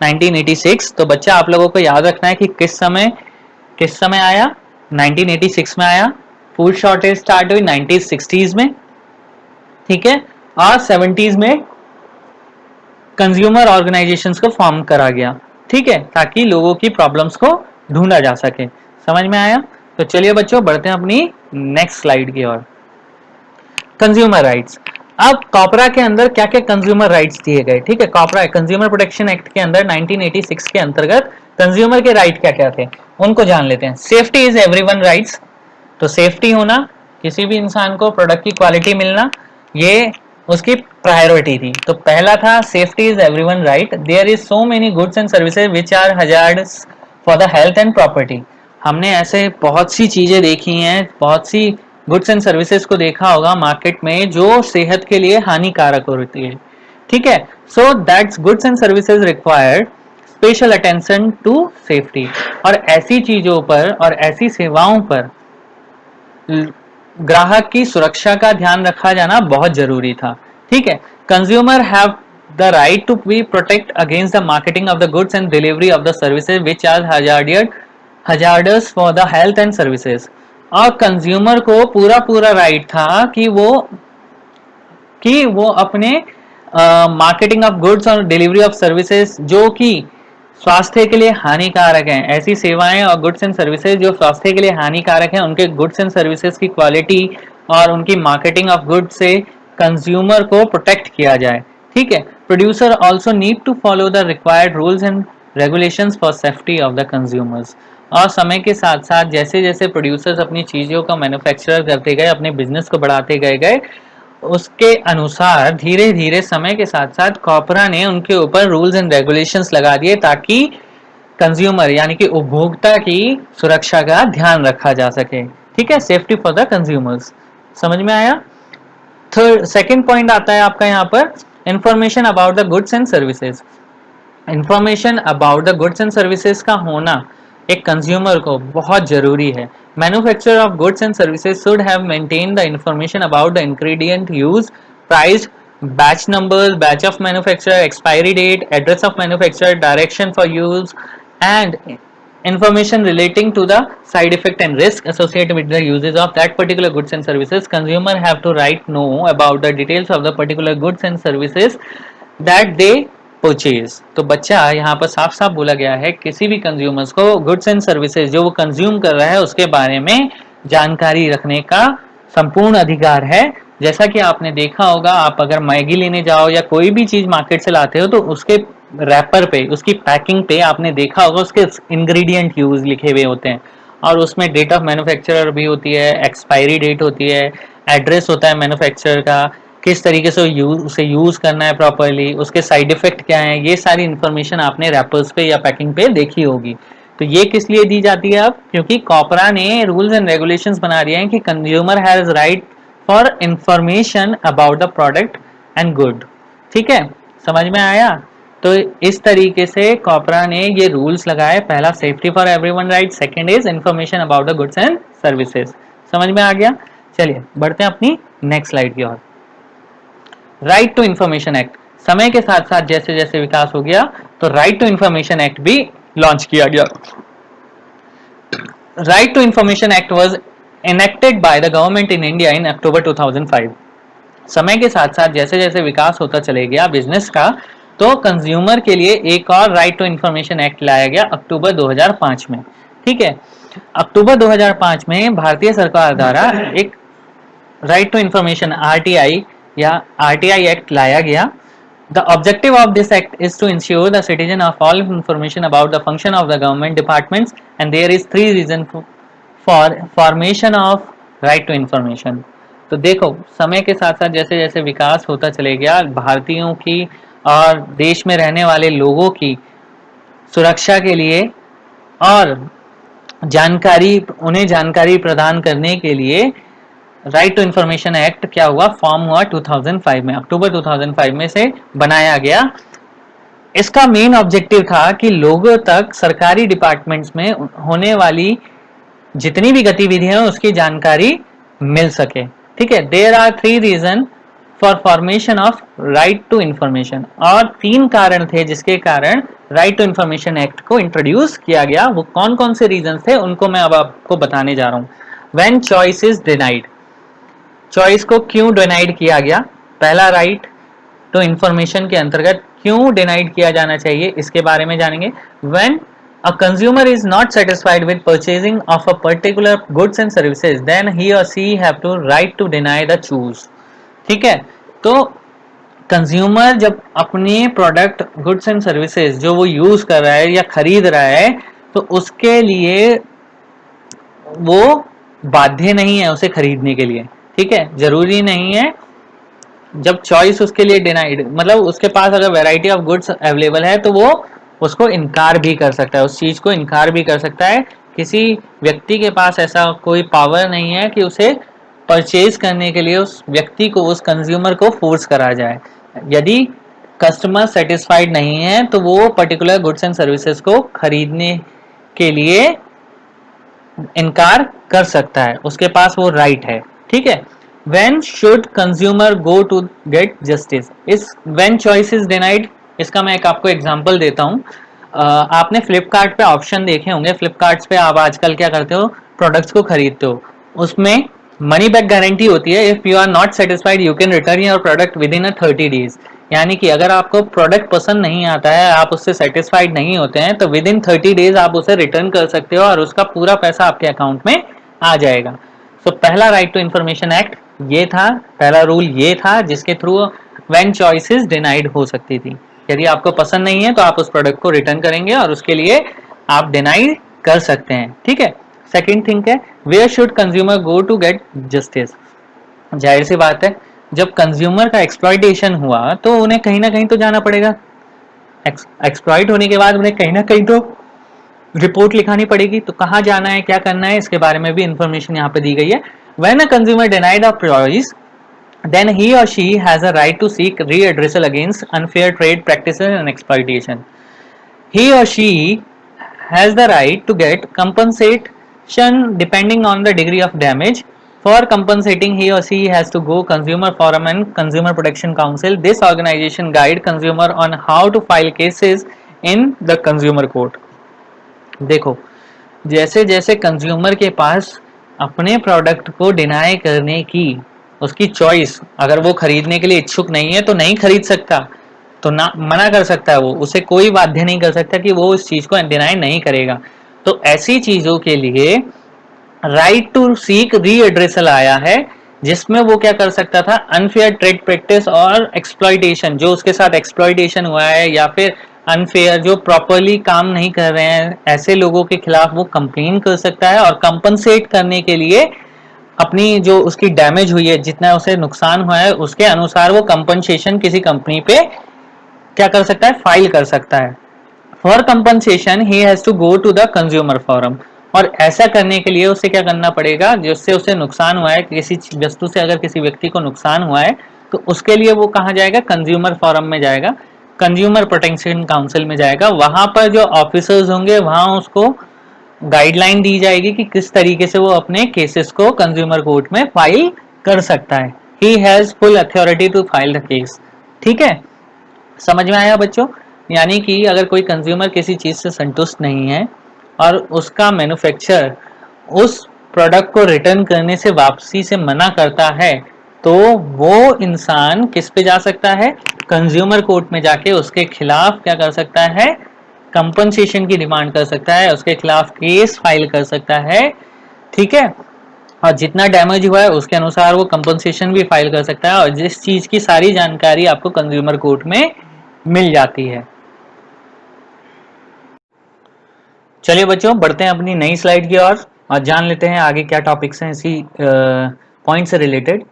1986। तो बच्चा आप लोगों को याद रखना है कि किस समय आया, 1986 में आया। फूड शॉर्टेज स्टार्ट हुई 1960s में, ठीक है, और 70s में कंज्यूमर ऑर्गेनाइजेशंस को फॉर्म करा गया, ठीक है, ताकि लोगों की प्रॉब्लम्स को ढूंढा जा सके। समझ में आया? तो चलिए बच्चों बढ़ते हैं अपनी नेक्स्ट स्लाइड की ओर। Consumer rights. अब कॉपरा के अंदर क्या क्या कंज्यूमर राइट्स दिए गए, ठीक है, कॉपरा कंज्यूमर प्रोटेक्शन एक्ट के अंदर 1986 के अंतर्गत कंज्यूमर के राइट क्या क्या थे उनको जान लेते हैं। सेफ्टी इज एवरीवन राइट्स, तो सेफ्टी होना, किसी भी इंसान को प्रोडक्ट की क्वालिटी मिलना, ये उसकी प्रायोरिटी थी। तो पहला था safety is everyone right, there is so many goods and services which are hazardous for the health and property. हमने ऐसे बहुत सी चीजें देखी हैं, बहुत सी गुड्स एंड सर्विसेज को देखा होगा मार्केट में जो सेहत के लिए हानिकारक होती है, ठीक है। So that's goods and services required special attention to safety, और ऐसी चीजों पर और ऐसी सेवाओं पर ग्राहक की सुरक्षा का ध्यान रखा जाना बहुत जरूरी था, ठीक है। Consumer have the right to be protect against the marketing of the goods and delivery of the services which are hazardous for the health and services. और कंज्यूमर को पूरा राइट था कि वो अपने मार्केटिंग ऑफ गुड्स और delivery of services जो कि स्वास्थ्य के लिए हानिकारक हैं, ऐसी सेवाएं और गुड्स एंड सर्विसेज जो स्वास्थ्य के लिए हानिकारक हैं, उनके गुड्स एंड सर्विसेज की क्वालिटी और उनकी मार्केटिंग ऑफ गुड्स से कंज्यूमर को प्रोटेक्ट किया जाए, ठीक है। Producer also need to follow the required rules and regulations for safety of the consumers. और समय के साथ साथ जैसे जैसे प्रोड्यूसर्स अपनी चीज़ों का मैन्युफैक्चर करते गए, अपने बिजनेस को बढ़ाते गए, उसके अनुसार धीरे धीरे समय के साथ साथ कॉपरा ने उनके ऊपर रूल्स एंड रेगुलेशंस लगा दिए ताकि कंज्यूमर यानी कि उपभोक्ता की सुरक्षा का ध्यान रखा जा सके, ठीक है, सेफ्टी फॉर द कंज्यूमर्स। समझ में आया? सेकंड पॉइंट आता है आपका यहाँ पर information about the goods and services. Information about the goods and services का होना एक कंज्यूमर को बहुत जरूरी है। Manufacturer of goods and services should have maintain the information about the ingredient use, price, batch numbers, batch of manufacture, expiry date, address of manufacture, direction for use and information relating to the side effect and risk associated with the uses of that particular goods and services. Consumer have to right know about the details of the particular goods and services that they purchase. तो बच्चा यहाँ पर साफ साफ बोला गया है किसी भी कंज्यूमर्स को गुड्स एंड सर्विसेज जो वो कंज्यूम कर रहा है उसके बारे में जानकारी रखने का संपूर्ण अधिकार है। जैसा कि आपने देखा होगा, आप अगर मैगी लेने जाओ या कोई भी चीज मार्केट से लाते हो तो उसके रैपर पे, उसकी पैकिंग पे आपने देखा होगा उसके इंग्रेडिएंट यूज लिखे हुए होते हैं और उसमें डेट ऑफ मैन्युफैक्चरर भी होती है, एक्सपायरी डेट होती है, एड्रेस होता है मैन्युफैक्चरर का, किस तरीके से उसे यूज करना है प्रॉपरली, उसके साइड इफेक्ट क्या है, ये सारी इंफॉर्मेशन आपने रैपर्स पे या पैकिंग पे देखी होगी। तो ये किस लिए दी जाती है अब? क्योंकि कॉपरा ने रूल्स एंड रेगुलेशंस बना दिए हैं कि consumer has right for information about the product and good. ठीक है, समझ में आया? तो इस तरीके से कॉपरा ने ये रूल्स लगाए, पहला safety for everyone right, second is information about the goods and services. समझ में आ गया? चलिए बढ़ते हैं अपनी नेक्स्ट स्लाइड की ओर। राइट टू इंफॉर्मेशन एक्ट, समय के साथ साथ जैसे जैसे विकास हो गया तो राइट टू इंफॉर्मेशन एक्ट भी लॉन्च किया गया। Right to information act was enacted by the government in India in October 2005। समय के साथ साथ जैसे जैसे विकास होता चले गया बिजनेस का, तो कंज्यूमर के लिए एक और राइट टू इंफॉर्मेशन एक्ट लाया गया अक्टूबर 2005 में। ठीक है, अक्टूबर 2005 में भारतीय सरकार द्वारा एक राइट टू इंफॉर्मेशन आरटीआई या आरटीआई एक्ट लाया गया। The objective of this act is to ensure the citizen of all information about the function of the government departments, and there is three reasons for formation of right to information। तो देखो समय के साथ साथ जैसे जैसे विकास होता चले गया, भारतीयों की और देश में रहने वाले लोगों की सुरक्षा के लिए और उन्हें जानकारी प्रदान करने के लिए राइट टू इंफॉर्मेशन एक्ट क्या हुआ, फॉर्म हुआ 2005 में, अक्टूबर 2005 में से बनाया गया। इसका मेन ऑब्जेक्टिव था कि लोगों तक सरकारी डिपार्टमेंट्स में होने वाली जितनी भी गतिविधियां हैं उसकी जानकारी मिल सके। ठीक है, there are three reason for formation of right to information, और तीन कारण थे जिसके कारण राइट टू इंफॉर्मेशन एक्ट को इंट्रोड्यूस किया गया। वो कौन कौन से रीजन थे उनको मैं अब आपको बताने जा रहा हूं। When choice is denied, choice को क्यों डिनाइड किया गया, पहला राइट टू इंफॉर्मेशन के अंतर्गत क्यों डिनाइड किया जाना चाहिए इसके बारे में जानेंगे। When a consumer is not satisfied with purchasing of a particular goods and services, then he or she have to right to deny the choose। ठीक है, तो कंज्यूमर जब अपने प्रोडक्ट गुड्स एंड सर्विसेज जो वो यूज कर रहा है या खरीद रहा है तो उसके लिए वो बाध्य नहीं है उसे खरीदने के लिए। ठीक है, जरूरी नहीं है। जब चॉइस उसके लिए डिनाइड, मतलब उसके पास अगर वैरायटी ऑफ गुड्स अवेलेबल है तो वो उसको इनकार भी कर सकता है, उस चीज को इनकार भी कर सकता है। किसी व्यक्ति के पास ऐसा कोई पावर नहीं है कि उसे परचेज करने के लिए उस व्यक्ति को, उस कंज्यूमर को फोर्स करा जाए। यदि कस्टमर सेटिस्फाइड नहीं है तो वो पर्टिकुलर गुड्स एंड सर्विसेज को खरीदने के लिए इनकार कर सकता है, उसके पास वो राइट है। ठीक है, when should consumer go to get justice, इस when choice is denied, इसका मैं एक आपको एग्जांपल देता हूँ। आपने फ्लिपकार्ट पे ऑप्शन देखे होंगे, फ्लिपकार्ट पे आप आजकल क्या करते हो, प्रोडक्ट्स को खरीदते हो, उसमें मनी बैक गारंटी होती है। If you are not satisfied you can return your product within 30 days, यानी कि अगर आपको प्रोडक्ट पसंद नहीं आता है, आप उससे सेटिस्फाइड नहीं होते हैं, तो विद इन 30 डेज आप उसे रिटर्न कर सकते हो और उसका पूरा पैसा आपके अकाउंट में आ जाएगा। तो पहला राइट टू इंफॉर्मेशन एक्ट ये था, पहला रूल ये था जिसके थ्रू व्हेन चॉइसेस डिनाइड हो सकती थी। यदि आपको पसंद नहीं है तो आप उस प्रोडक्ट को रिटर्न करेंगे और उसके लिए आप डिनाइड कर सकते हैं। ठीक है, सेकंड थिंग है where should consumer go to get justice. जाहिर सी बात है, जब कंज्यूमर का एक्सप्लॉइटेशन हुआ तो उन्हें कहीं ना कहीं तो जाना पड़ेगा। एक्सप्लॉइट होने के बाद उन्हें कहीं ना कहीं तो रिपोर्ट लिखानी पड़ेगी, तो कहाँ जाना है, क्या करना है, इसके बारे में भी इंफॉर्मेशन यहाँ पे दी गई है। When a consumer denied of choice, then he or she has a right to seek readdressal against unfair trade practices and exploitation. He or she has the right to get compensation depending on the degree of damage. For compensating, he or she has to go Consumer Forum and Consumer Protection Council. This organization guide consumer on how to file cases in the consumer court. देखो, जैसे जैसे consumer के पास अपने product को deny करने की उसकी choice, अगर वो खरीदने के लिए इच्छुक नहीं है तो नहीं खरीद सकता, तो ना मना कर सकता है, वो उसे कोई बाध्य नहीं कर सकता कि वो उस चीज को डिनाई नहीं करेगा। तो ऐसी चीजों के लिए राइट टू सीक रीएड्रेसल आया है, जिसमें वो क्या कर सकता था, अनफेयर ट्रेड प्रैक्टिस और एक्सप्लॉइटेशन, जो उसके साथ एक्सप्लॉइटेशन हुआ है या फिर अनफेयर जो प्रॉपरली काम नहीं कर रहे हैं ऐसे लोगों के खिलाफ वो कंप्लेन कर सकता है और कंपनसेट करने के लिए अपनी जो उसकी डैमेज हुई है, जितना उसे नुकसान हुआ है उसके अनुसार वो कंपनसेशन किसी कंपनी पे क्या कर सकता है, फाइल कर सकता है। For compensation he has to go to the consumer forum, और ऐसा करने के लिए उसे क्या करना पड़ेगा, जिससे उसे नुकसान हुआ है, किसी वस्तु से अगर किसी व्यक्ति को नुकसान हुआ है तो उसके लिए वो कहाँ जाएगा, कंज्यूमर फोरम में जाएगा, कंज्यूमर प्रोटेक्शन काउंसिल में जाएगा। वहां पर जो ऑफिसर्स होंगे वहां उसको गाइडलाइन दी जाएगी कि किस तरीके से वो अपने केसेस को कंज्यूमर कोर्ट में फाइल कर सकता है। He has full authority to file the case. ठीक है, समझ में आया बच्चों? यानी कि अगर कोई कंज्यूमर किसी चीज से संतुष्ट नहीं है और उसका मैन्युफैक्चरर उस प्रोडक्ट को रिटर्न करने से वापसी से मना करता है, तो वो इंसान किस पे जा सकता है, कंज्यूमर कोर्ट में जाके उसके खिलाफ क्या कर सकता है, कंपनसेशन की डिमांड कर सकता है, उसके खिलाफ केस फाइल कर सकता है। ठीक है, और जितना डैमेज हुआ है उसके अनुसार वो कंपनसेशन भी फाइल कर सकता है, और जिस चीज की सारी जानकारी आपको कंज्यूमर कोर्ट में मिल जाती है। चलिए बच्चों, बढ़ते हैं अपनी नई स्लाइड की ओर और जान लेते हैं आगे क्या टॉपिक्स हैं इसी पॉइंट से रिलेटेड।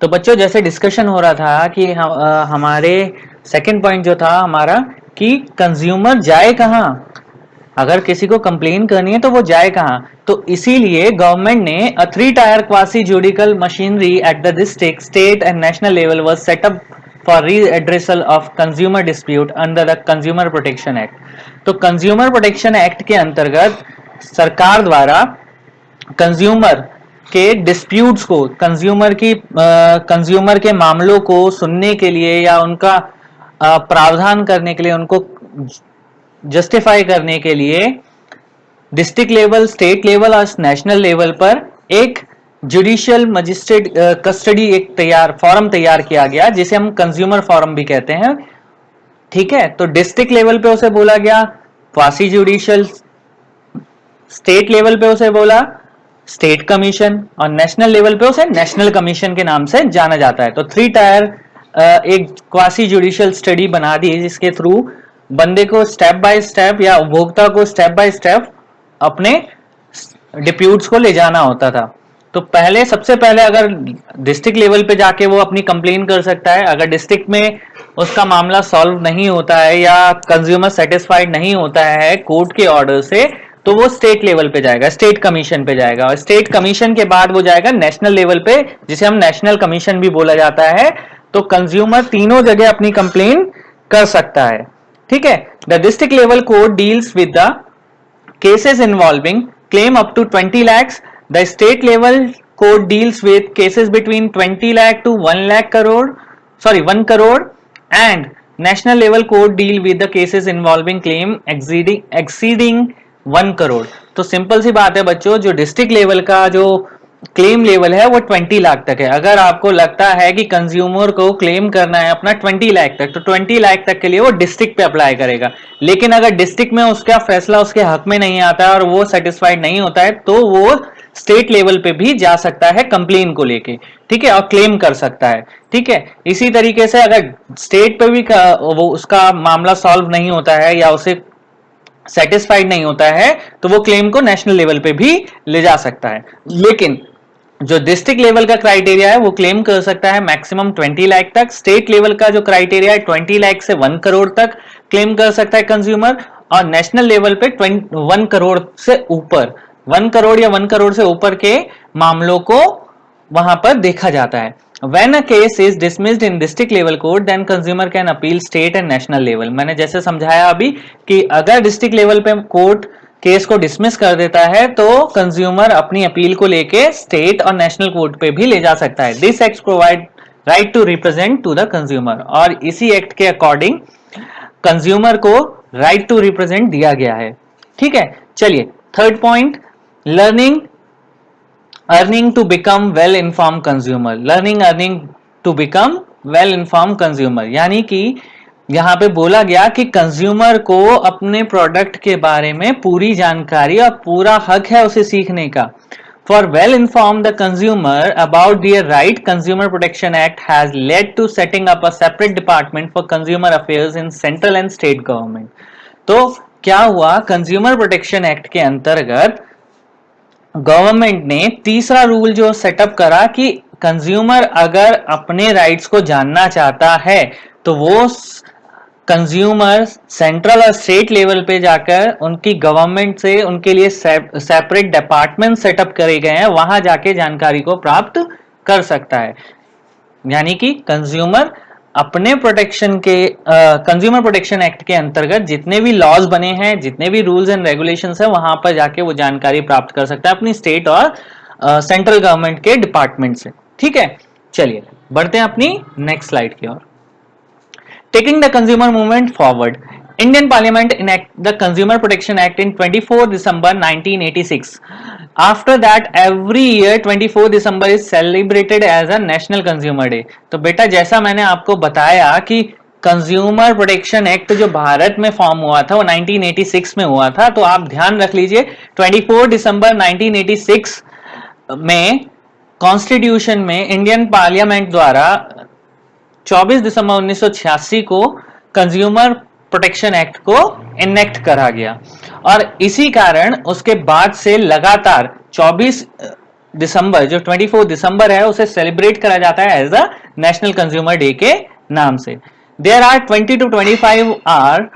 तो बच्चों, जैसे डिस्कशन हो रहा था कि हमारे सेकंड पॉइंट जो था हमारा कि कंज्यूमर जाए कहाँ, अगर किसी को कंप्लेन करनी है तो वो जाए कहाँ। तो इसीलिए गवर्नमेंट ने a 3 tier quasi judicial machinery at the district, state and national level was set up for redressal of consumer dispute under the consumer protection act. तो कंज्यूमर प्रोटेक्शन एक्ट के अंतर्गत सरकार द्वारा कंज्यूमर के डिस्प्यूट्स को, consumer के मामलों को सुनने के लिए या उनका प्रावधान करने के लिए, उनको जस्टिफाई करने के लिए डिस्ट्रिक्ट लेवल, स्टेट लेवल और नेशनल लेवल पर एक जुडिशियल मजिस्ट्रेट कस्टडी एक फॉरम तैयार किया गया, जिसे हम कंज्यूमर फॉरम भी कहते हैं। ठीक है, तो डिस्ट्रिक्ट लेवल पे उसे बोला गया क्वासी जुडिशियल, स्टेट लेवल पे उसे बोला स्टेट कमीशन, और नेशनल लेवल पे उसे नेशनल कमीशन के नाम से जाना जाता है। तो 3 टायर एक क्वासी जुडिशियल स्टडी बना दी, जिसके थ्रू बंदे को स्टेप बाय स्टेप या उपभोक्ता को स्टेप बाय स्टेप अपने डिप्यूट्स को ले जाना होता था। तो पहले, सबसे पहले अगर डिस्ट्रिक्ट लेवल पे जाके वो अपनी कंप्लेन कर सकता है, अगर डिस्ट्रिक्ट में उसका मामला सॉल्व नहीं होता है या कंज्यूमर सेटिस्फाइड नहीं होता है कोर्ट के ऑर्डर से, तो वो स्टेट लेवल पे जाएगा, स्टेट कमीशन पे जाएगा, और स्टेट कमीशन के बाद वो जाएगा नेशनल लेवल पे, जिसे हम नेशनल कमीशन भी बोला जाता है। तो कंज्यूमर तीनों जगह अपनी कंप्लेन कर सकता है। ठीक है, the district level court deals with the cases involving claim up to 20 lakhs. The state level court deals with cases between 20 lakh to 1 lakh crore, 1 crore, and national level court deal with the cases involving claim exceeding 1 crore. तो simple सी बात है बच्चों, जो district level का जो claim level है वो 20 लाख तक है। अगर आपको लगता है कि कंज्यूमर को क्लेम करना है अपना 20 लाख तक, तो 20 लाख तक के लिए वो डिस्ट्रिक्ट पे अप्लाई करेगा। लेकिन अगर डिस्ट्रिक्ट में उसका फैसला उसके हक में नहीं आता है और वो सेटिस्फाइड नहीं होता है, तो वो स्टेट लेवल पे भी जा सकता है कंप्लेन को लेके। ठीक है, और क्लेम कर सकता है। ठीक है, इसी तरीके से अगर स्टेट पे भी वो उसका मामला सॉल्व नहीं होता है या उसे सेटिस्फाइड नहीं होता है, तो वो क्लेम को नेशनल लेवल पे भी ले जा सकता है। लेकिन जो डिस्ट्रिक्ट लेवल का क्राइटेरिया है वो क्लेम कर सकता है मैक्सिमम 20 लाख तक। स्टेट लेवल का जो क्राइटेरिया है 20 लाख से 1 करोड़ तक क्लेम कर सकता है कंज्यूमर, और नेशनल लेवल पे 1 करोड़ से ऊपर, 1 करोड़ या 1 करोड़ से ऊपर के मामलों को वहां पर देखा जाता है। When a case is dismissed in district level court, then consumer can appeal state and national level. मैंने जैसे समझाया अभी कि अगर डिस्ट्रिक्ट लेवल पे कोर्ट केस को डिसमिस कर देता है, तो कंज्यूमर अपनी अपील को लेके स्टेट और नेशनल कोर्ट पे भी ले जा सकता है। This act provide right to represent to the consumer, और इसी एक्ट के अकॉर्डिंग कंज्यूमर को राइट टू रिप्रेजेंट दिया गया है। ठीक है, चलिए third point, learning earning to become well inform consumer. Earning to become well inform consumer, यानी कि यहां पे बोला गया कि कंज्यूमर को अपने प्रोडक्ट के बारे में पूरी जानकारी और पूरा हक है उसे सीखने का। For well inform the consumer about their right, consumer protection act has led to setting up a separate department for consumer affairs in central and state government. तो क्या हुआ, कंज्यूमर प्रोटेक्शन एक्ट के अंतर्गत गवर्नमेंट ने तीसरा rule जो setup करा कि कंज्यूमर अगर अपने राइट्स को जानना चाहता है, तो वो कंज्यूमर सेंट्रल और स्टेट लेवल पे जाकर उनकी गवर्नमेंट से उनके लिए सेपरेट डिपार्टमेंट सेटअप करे गए हैं, वहां जाके जानकारी को प्राप्त कर सकता है। यानी कि कंज्यूमर अपने प्रोटेक्शन के कंज्यूमर प्रोटेक्शन एक्ट के अंतर्गत जितने भी लॉज बने हैं, जितने भी रूल्स एंड रेगुलेशंस है, वहां पर जाके वो जानकारी प्राप्त कर सकता है अपनी स्टेट और सेंट्रल गवर्नमेंट के डिपार्टमेंट से। ठीक है, चलिए बढ़ते हैं अपनी नेक्स्ट स्लाइड की ओर। Taking the consumer movement forward, Indian Parliament enacted the Consumer Protection Act in 24 December 1986. After that, every year 24 December is celebrated as a National Consumer Day. तो बेटा जैसा मैंने आपको बताया कि कंज्यूमर प्रोटेक्शन एक्ट जो भारत में फॉर्म हुआ था वो 1986 में हुआ था, तो आप ध्यान रख लीजिए 24 दिसंबर 1986 में कॉन्स्टिट्यूशन में इंडियन पार्लियामेंट द्वारा 24 दिसंबर 1986 को कंज्यूमर प्रोटेक्शन एक्ट को इनेक्ट करा गया, और इसी कारण उसके बाद से लगातार 24 दिसंबर जो 24 दिसंबर है उसे सेलिब्रेट करा जाता है as a national consumer day के नाम से। There are 20 to 25 are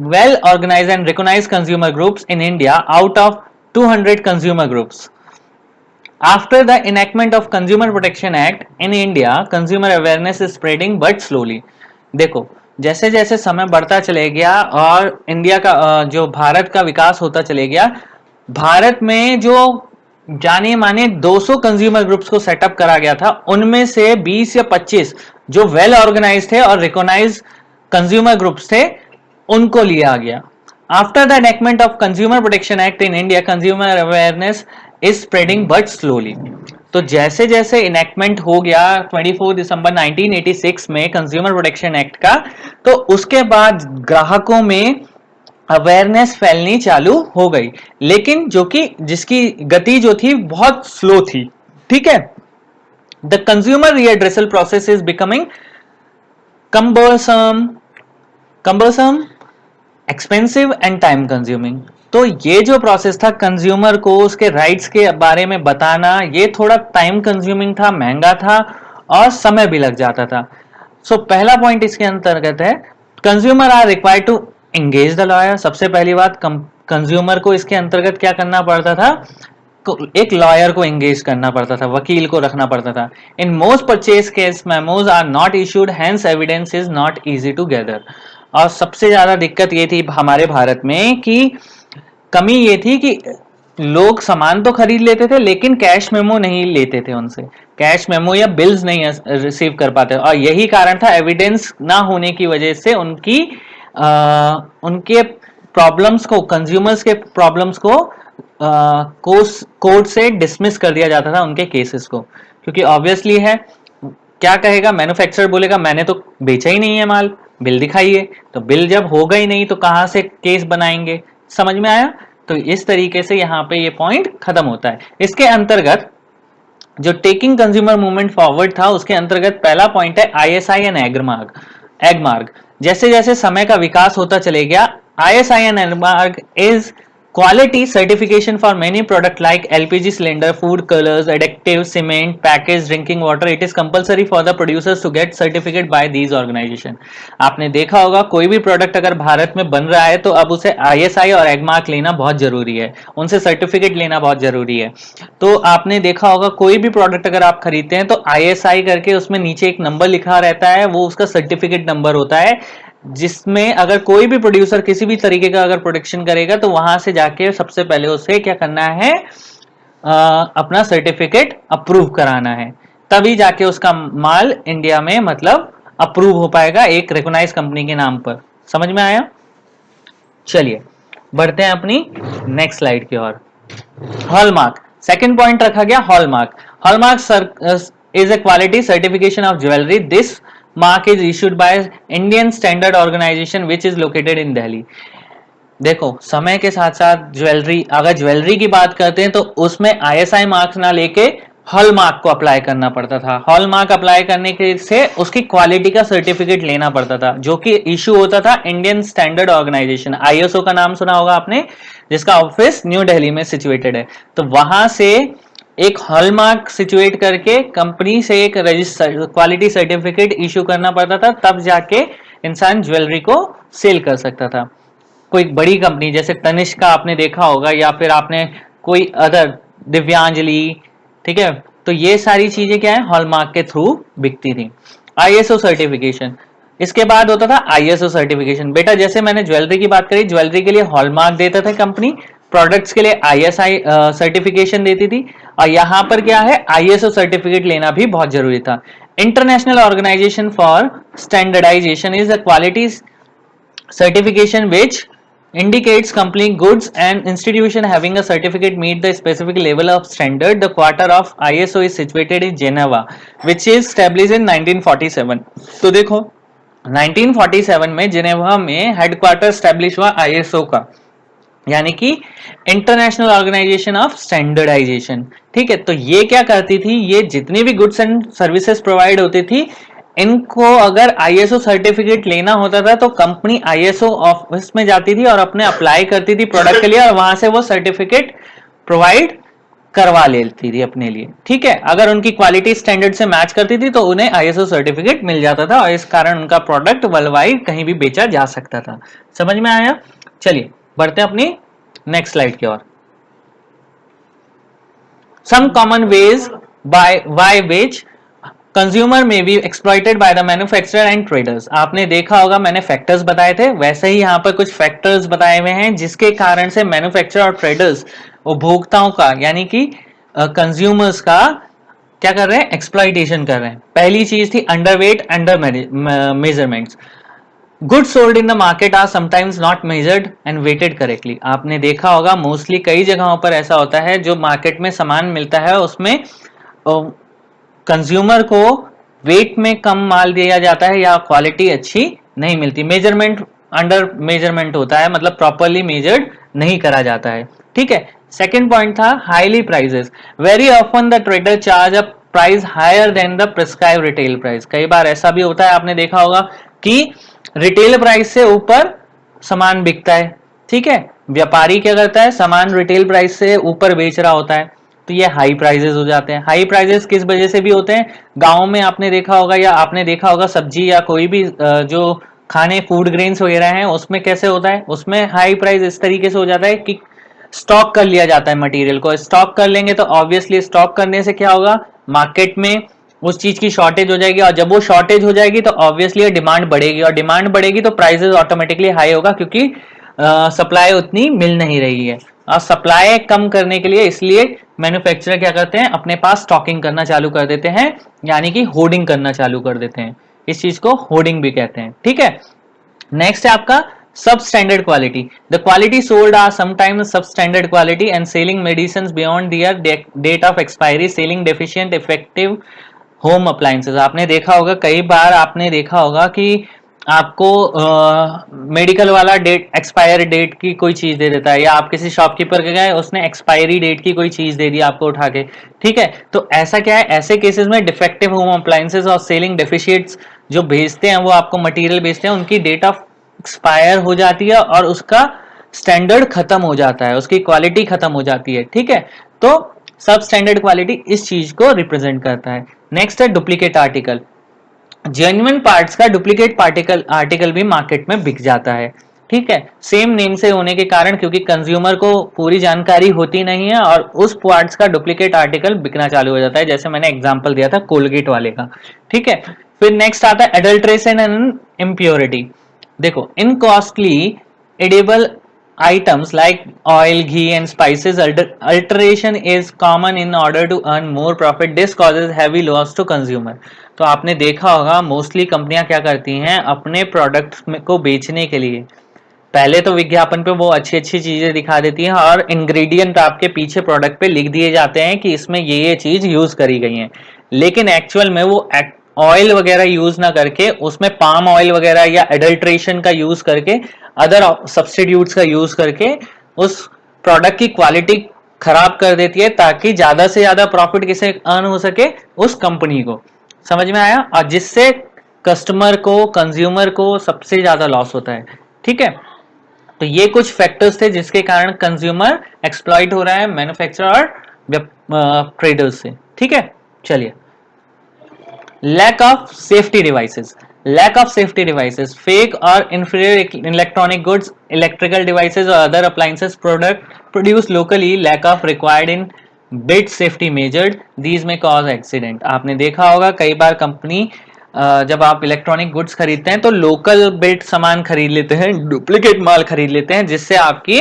well organised and recognised consumer groups in India out of 200 consumer groups. After the enactment of Consumer Protection Act in India, consumer awareness is spreading but slowly. देखो जैसे जैसे समय बढ़ता चले गया और India का जो भारत का विकास होता चले गया, भारत में जो जाने माने 200 कंज्यूमर ग्रुप्स को सेटअप करा गया था, उनमें से 20 या 25 जो वेल ऑर्गेनाइज्ड थे और रिकॉग्नाइज्ड कंज्यूमर ग्रुप्स थे, उनको लिया गया। After the enactment of consumer protection act in India, consumer awareness is spreading but slowly. तो जैसे जैसे इनेक्टमेंट हो गया 24 दिसंबर 1986 में कंज्यूमर प्रोटेक्शन एक्ट का, तो उसके बाद ग्राहकों में अवेयरनेस फैलनी चालू हो गई, लेकिन जो कि जिसकी गति जो थी बहुत स्लो थी। ठीक है, the consumer redressal process is becoming cumbersome, expensive and time consuming. तो ये जो प्रोसेस था कंज्यूमर को उसके राइट्स के बारे में बताना, ये थोड़ा टाइम कंज्यूमिंग था, महंगा था और समय भी लग जाता था। सो पहला पॉइंट इसके अंतर्गत है consumer are required to engage the lawyer. सबसे पहली बात, कंज्यूमर को इसके अंतर्गत क्या करना पड़ता था, एक लॉयर को एंगेज करना पड़ता था, वकील को रखना पड़ता था। In most purchase case memos are not issued, hence evidence is not easy to gather. और सबसे ज्यादा दिक्कत ये थी हमारे भारत में कि कमी ये थी कि लोग सामान तो खरीद लेते थे लेकिन कैश मेमो नहीं लेते थे, उनसे कैश मेमो या बिल्स नहीं रिसीव कर पाते, और यही कारण था एविडेंस ना होने की वजह से उनके प्रॉब्लम्स को, कंज्यूमर्स के प्रॉब्लम्स को कोर्ट से डिसमिस कर दिया जाता था उनके केसेस को, क्योंकि ऑब्वियसली है क्या कहेगा मैन्युफैक्चरर, बोलेगा मैंने तो बेचा ही नहीं है माल, बिल दिखाइए। तो बिल जब होगा ही नहीं तो कहां से केस बनाएंगे, समझ में आया। तो इस तरीके से यहाँ पे ये पॉइंट खत्म होता है। इसके अंतर्गत जो टेकिंग कंज्यूमर मूवमेंट फॉरवर्ड था उसके अंतर्गत पहला पॉइंट है ISI एंड एगमार्क। जैसे जैसे समय का विकास होता चले गया, ISI and Agmark is quality certification for many product like LPG cylinder, food colors, additives, cement, packaged drinking water. It is compulsory for the producers to get certificate by these organization. आपने देखा होगा कोई भी प्रोडक्ट अगर भारत में बन रहा है तो अब उसे ISI और एगमार्क लेना बहुत जरूरी है, उनसे सर्टिफिकेट लेना बहुत जरूरी है। तो आपने देखा होगा कोई भी प्रोडक्ट अगर आप खरीदते हैं तो ISI करके उसमें नीचे एक नंबर लिखा रहता है, वो उसका सर्टिफिकेट नंबर होता है, जिसमें अगर कोई भी प्रोड्यूसर किसी भी तरीके का अगर प्रोडक्शन करेगा तो वहां से जाके सबसे पहले उसे क्या करना है, अपना सर्टिफिकेट अप्रूव कराना है, तभी जाके उसका माल इंडिया में मतलब अप्रूव हो पाएगा एक रिकॉग्नाइज कंपनी के नाम पर। समझ में आया। चलिए बढ़ते हैं अपनी नेक्स्ट स्लाइड की ओर। हॉलमार्क, सेकंड पॉइंट रखा गया hallmark is a quality certification of jewellery. This mark is issued by Indian Standard Organization which is located in Delhi. देखो समय के साथ साथ ज्वेलरी, अगर ज्वेलरी की बात करते हैं तो उसमें ISI मार्क्स ना लेके हॉलमार्क को अप्लाई करना पड़ता था। हॉलमार्क अप्लाई करने के से उसकी क्वालिटी का सर्टिफिकेट लेना पड़ता था, जो कि इशू होता था इंडियन स्टैंडर्ड ऑर्गेनाइजेशन, ISO का नाम सुना होगा आपने, जिसका ऑफिस न्यू दिल्ली में सिचुएटेड है। तो वहां से एक हॉलमार्क सिचुएट करके कंपनी से एक क्वालिटी सर्टिफिकेट इशू करना पड़ता था, तब जाके इंसान ज्वेलरी को सेल कर सकता था। कोई बड़ी कंपनी जैसे तनिष्क का आपने देखा होगा, या फिर आपने कोई अदर दिव्यांजलि, ठीक है, तो ये सारी चीजें क्या है, हॉलमार्क के थ्रू बिकती थी। आईएसओ सर्टिफिकेशन, इसके बाद होता था आईएसओ सर्टिफिकेशन। बेटा जैसे मैंने ज्वेलरी की बात करी, ज्वेलरी के लिए हॉलमार्क देता था कंपनी, प्रोडक्ट्स के लिए आईएसआई सर्टिफिकेशन देती थी, और यहां पर क्या है, आईएसओ सर्टिफिकेट लेना भी बहुत जरूरी था। International organisation for standardisation is a quality certification which indicates company goods and institution having a certificate meet the specific level of standard. The quarter of ISO is situated in Geneva which is established in 1947. तो देखो 1947 में Geneva में headquarter establish हुआ ISO का, यानी कि international organisation of standardisation. ठीक है, तो ये क्या करती थी, ये जितनी भी गुड्स एंड सर्विसेज प्रोवाइड होती थी, इनको अगर आईएसओ सर्टिफिकेट लेना होता था तो कंपनी आईएसओ ऑफिस में जाती थी और अपने अप्लाई करती थी प्रोडक्ट के लिए, और वहां से वो सर्टिफिकेट प्रोवाइड करवा लेती थी अपने लिए। ठीक है, अगर उनकी क्वालिटी स्टैंडर्ड से मैच करती थी तो उन्हें आईएसओ सर्टिफिकेट मिल जाता था, और इस कारण उनका प्रोडक्ट वर्ल्ड वाइड कहीं भी बेचा जा सकता था। समझ में आया? चलिए बढ़ते हैं अपनी नेक्स्ट स्लाइड की ओर। Some common ways by which consumer may be exploited by the manufacturer and traders. आपने देखा होगा मैंने फैक्टर्स बताए थे, वैसे ही यहाँ पर कुछ फैक्टर्स बताए हुए हैं जिसके कारण से मैन्युफैक्चरर और ट्रेडर्स उपभोक्ताओं का यानी कि कंज्यूमर्स का क्या कर रहे हैं, एक्सप्लॉइटेशन कर रहे हैं। पहली चीज थी underweight, under measurements. Goods sold in the market are sometimes not measured and weighted correctly. आपने देखा होगा मोस्टली कई जगहों पर ऐसा होता है, जो मार्केट में सामान मिलता है उसमें कंज्यूमर को वेट में कम माल दिया जाता है या क्वालिटी अच्छी नहीं मिलती। मेजरमेंट अंडर मेजरमेंट होता है, मतलब प्रॉपरली मेजर्ड नहीं करा जाता है। ठीक है, सेकंड पॉइंट था highly prices. Very often the trader charge a price higher than the prescribe retail price. कई बार ऐसा भी होता है, आपने देखा होगा कि रिटेल प्राइस से ऊपर सामान बिकता है। ठीक है, व्यापारी क्या करता है, सामान रिटेल प्राइस से ऊपर बेच रहा होता है, तो ये हाई प्राइजेस हो जाते हैं। हाई प्राइजेस किस वजह से भी होते हैं, गांव में आपने देखा होगा या आपने देखा होगा सब्जी या कोई भी जो खाने फूड ग्रेन्स वगैरह हैं उसमें कैसे होता है, उसमें हाई प्राइस इस तरीके से हो जाता है कि स्टॉक कर लिया जाता है मटेरियल को। स्टॉक कर लेंगे तो ऑब्वियसली स्टॉक करने से क्या होगा, मार्केट में उस चीज की शॉर्टेज हो जाएगी, और जब वो शॉर्टेज हो जाएगी तो ऑब्वियसली डिमांड बढ़ेगी, और डिमांड बढ़ेगी तो प्राइसेस ऑटोमेटिकली हाई होगा, क्योंकि सप्लाई उतनी मिल नहीं रही है। और सप्लाई कम करने के लिए इसलिए मैन्युफैक्चरर क्या करते हैं, अपने पास स्टॉकिंग करना चालू कर देते हैं, यानी कि होर्डिंग करना चालू कर देते हैं। इस चीज को होर्डिंग भी कहते हैं। ठीक है, नेक्स्ट है आपका substandard quality. The quality sold are sometimes substandard quality and selling medicine beyond their date of expiry, selling deficient effective home appliances. आपने देखा होगा, कई बार आपने देखा होगा कि आपको मेडिकल वाला डेट एक्सपायर डेट की कोई चीज दे देता है, या आप किसी शॉपकीपर के गए उसने एक्सपायरी डेट की कोई चीज दे दी आपको उठा के। ठीक है, तो ऐसा क्या है, ऐसे केसेस में डिफेक्टिव होम अप्लायंसेस और सेलिंग डेफिशिएंट्स जो भेजते हैं, वो आपको मटेरियल बेचते हैं, उनकी डेट ऑफ एक्सपायर हो जाती है और उसका स्टैंडर्ड खत्म हो जाता है, उसकी क्वालिटी खत्म हो जाती है। ठीक है, तो सब स्टैंडर्ड क्वालिटी इस चीज को रिप्रेजेंट करता है। नेक्स्ट है डुप्लीकेट आर्टिकल। जेन्युइन पार्ट्स का डुप्लीकेट आर्टिकल भी मार्केट में बिक जाता है। ठीक है, सेम नेम से होने के कारण, क्योंकि कंज्यूमर को पूरी जानकारी होती नहीं है और उस पार्ट्स का डुप्लीकेट आर्टिकल बिकना चालू हो जाता है, जैसे मैंने एग्जांपल दिया था कोलगेट वाले का। ठीक है, फिर नेक्स्ट आता है एडल्ट्रेशन एंड इम्प्योरिटी। देखो, in costly edible items like oil, ghee and spices, alteration is common in order to earn more profit. This causes heavy loss to consumer. तो आपने देखा होगा मोस्टली कंपनियां क्या करती हैं, अपने प्रोडक्ट को बेचने के लिए पहले तो विज्ञापन पे वो अच्छी अच्छी चीजें दिखा देती हैं और इंग्रेडिएंट आपके पीछे प्रोडक्ट पे लिख दिए जाते हैं कि इसमें ये चीज यूज करी गई है, लेकिन एक्चुअल में वो ऑयल वगैरह यूज ना करके उसमें पाम ऑयल वगैरह या एडल्ट्रेशन का यूज करके, अदर सब्स्टिट्यूट्स का यूज करके उस प्रोडक्ट की क्वालिटी खराब कर देती है, ताकि ज्यादा से ज्यादा प्रॉफिट किसे अर्न हो सके, उस कंपनी को। समझ में आया? और जिससे कस्टमर को, कंज्यूमर को सबसे ज्यादा लॉस होता है। ठीक है, तो ये कुछ फैक्टर्स थे जिसके कारण कंज्यूमर एक्सप्लॉइट हो रहा है मैन्युफैक्चरर और ट्रेडर्स से। ठीक है, चलिए lack of safety devices. Lack of safety devices, fake और inferior electronic goods, electrical devices और other appliances product produce locally, lack of required in bit safety measured these may cause accident. आपने देखा होगा कई बार कंपनी जब आप electronic goods खरीदते हैं तो लोकल बिट सामान खरीद लेते हैं, डुप्लीकेट माल खरीद लेते हैं, जिससे आपकी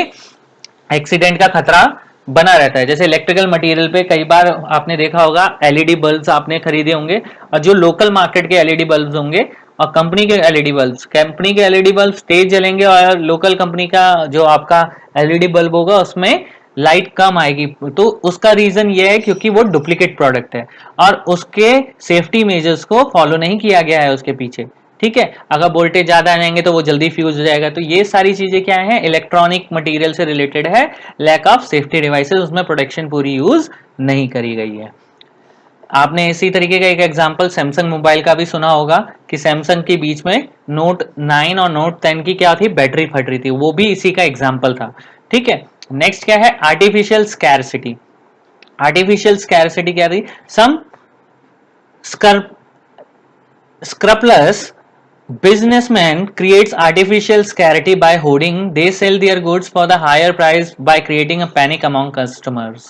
एक्सीडेंट का खतरा बना रहता है। जैसे इलेक्ट्रिकल मटेरियल पे कई बार आपने देखा होगा एलईडी बल्ब्स आपने खरीदे होंगे, और जो लोकल मार्केट के एलईडी बल्ब्स होंगे और कंपनी के एलईडी बल्ब्स, कंपनी के एलईडी बल्ब्स तेज जलेंगे और लोकल कंपनी का जो आपका एलईडी बल्ब होगा उसमें लाइट कम आएगी। तो उसका रीजन ये है क्योंकि वो डुप्लीकेट प्रोडक्ट है और उसके सेफ्टी मेजर्स को फॉलो नहीं किया गया है उसके पीछे। ठीक है, अगर वोल्टेज ज्यादा आ जाएंगे तो वो जल्दी फ्यूज हो जाएगा। तो ये सारी चीजें क्या है, इलेक्ट्रॉनिक मटेरियल से रिलेटेड है। लैक ऑफ सेफ्टी डिवाइसेस, उसमें प्रोटेक्शन पूरी यूज नहीं करी गई है। आपने इसी तरीके का एक एग्जांपल सैमसंग मोबाइल का भी सुना होगा कि सैमसंग के बीच में नोट 9 और नोट 10 की क्या थी, बैटरी फट रही थी, वो भी इसी का एग्जांपल था। ठीक है, नेक्स्ट क्या है, आर्टिफिशियल स्कैरसिटी। आर्टिफिशियल स्कैरसिटी क्या थी, सम scrupulous businessman creates artificial scarcity by hoarding. They sell their goods for the higher price by creating a panic among customers.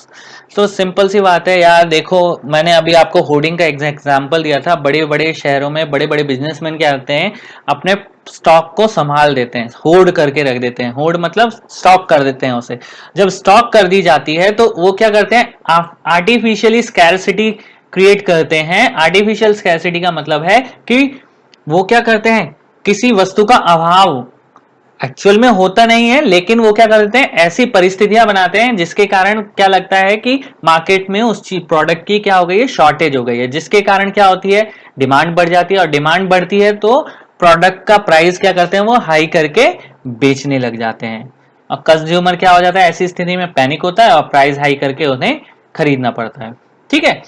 तो सिंपल सी बात है यार, देखो मैंने अभी आपको होर्डिंग का एग्जांपल दिया था। बड़े बड़े शहरों में बड़े बड़े बिजनेसमैन क्या करते हैं, अपने स्टॉक को संभाल देते हैं, होर्ड करके रख देते हैं। होर्ड मतलब स्टॉक कर देते हैं उसे। जब स्टॉक कर दी जाती है तो वो क्या करते हैं, आर्टिफिशियली स्कैरसिटी क्रिएट करते हैं। आर्टिफिशियल स्कैरसिटी का मतलब है कि वो क्या करते हैं, किसी वस्तु का अभाव एक्चुअल में होता नहीं है, लेकिन वो क्या करते हैं, ऐसी परिस्थितियां बनाते हैं जिसके कारण क्या लगता है कि मार्केट में उस चीज प्रोडक्ट की क्या हो गई है, शॉर्टेज हो गई है, जिसके कारण क्या होती है, डिमांड बढ़ जाती है। और डिमांड बढ़ती है तो प्रोडक्ट का प्राइस क्या करते हैं, वो हाई करके बेचने लग जाते हैं। और कंज्यूमर क्या हो जाता है, ऐसी स्थिति में पैनिक होता है और प्राइस हाई करके उन्हें खरीदना पड़ता है। ठीक है,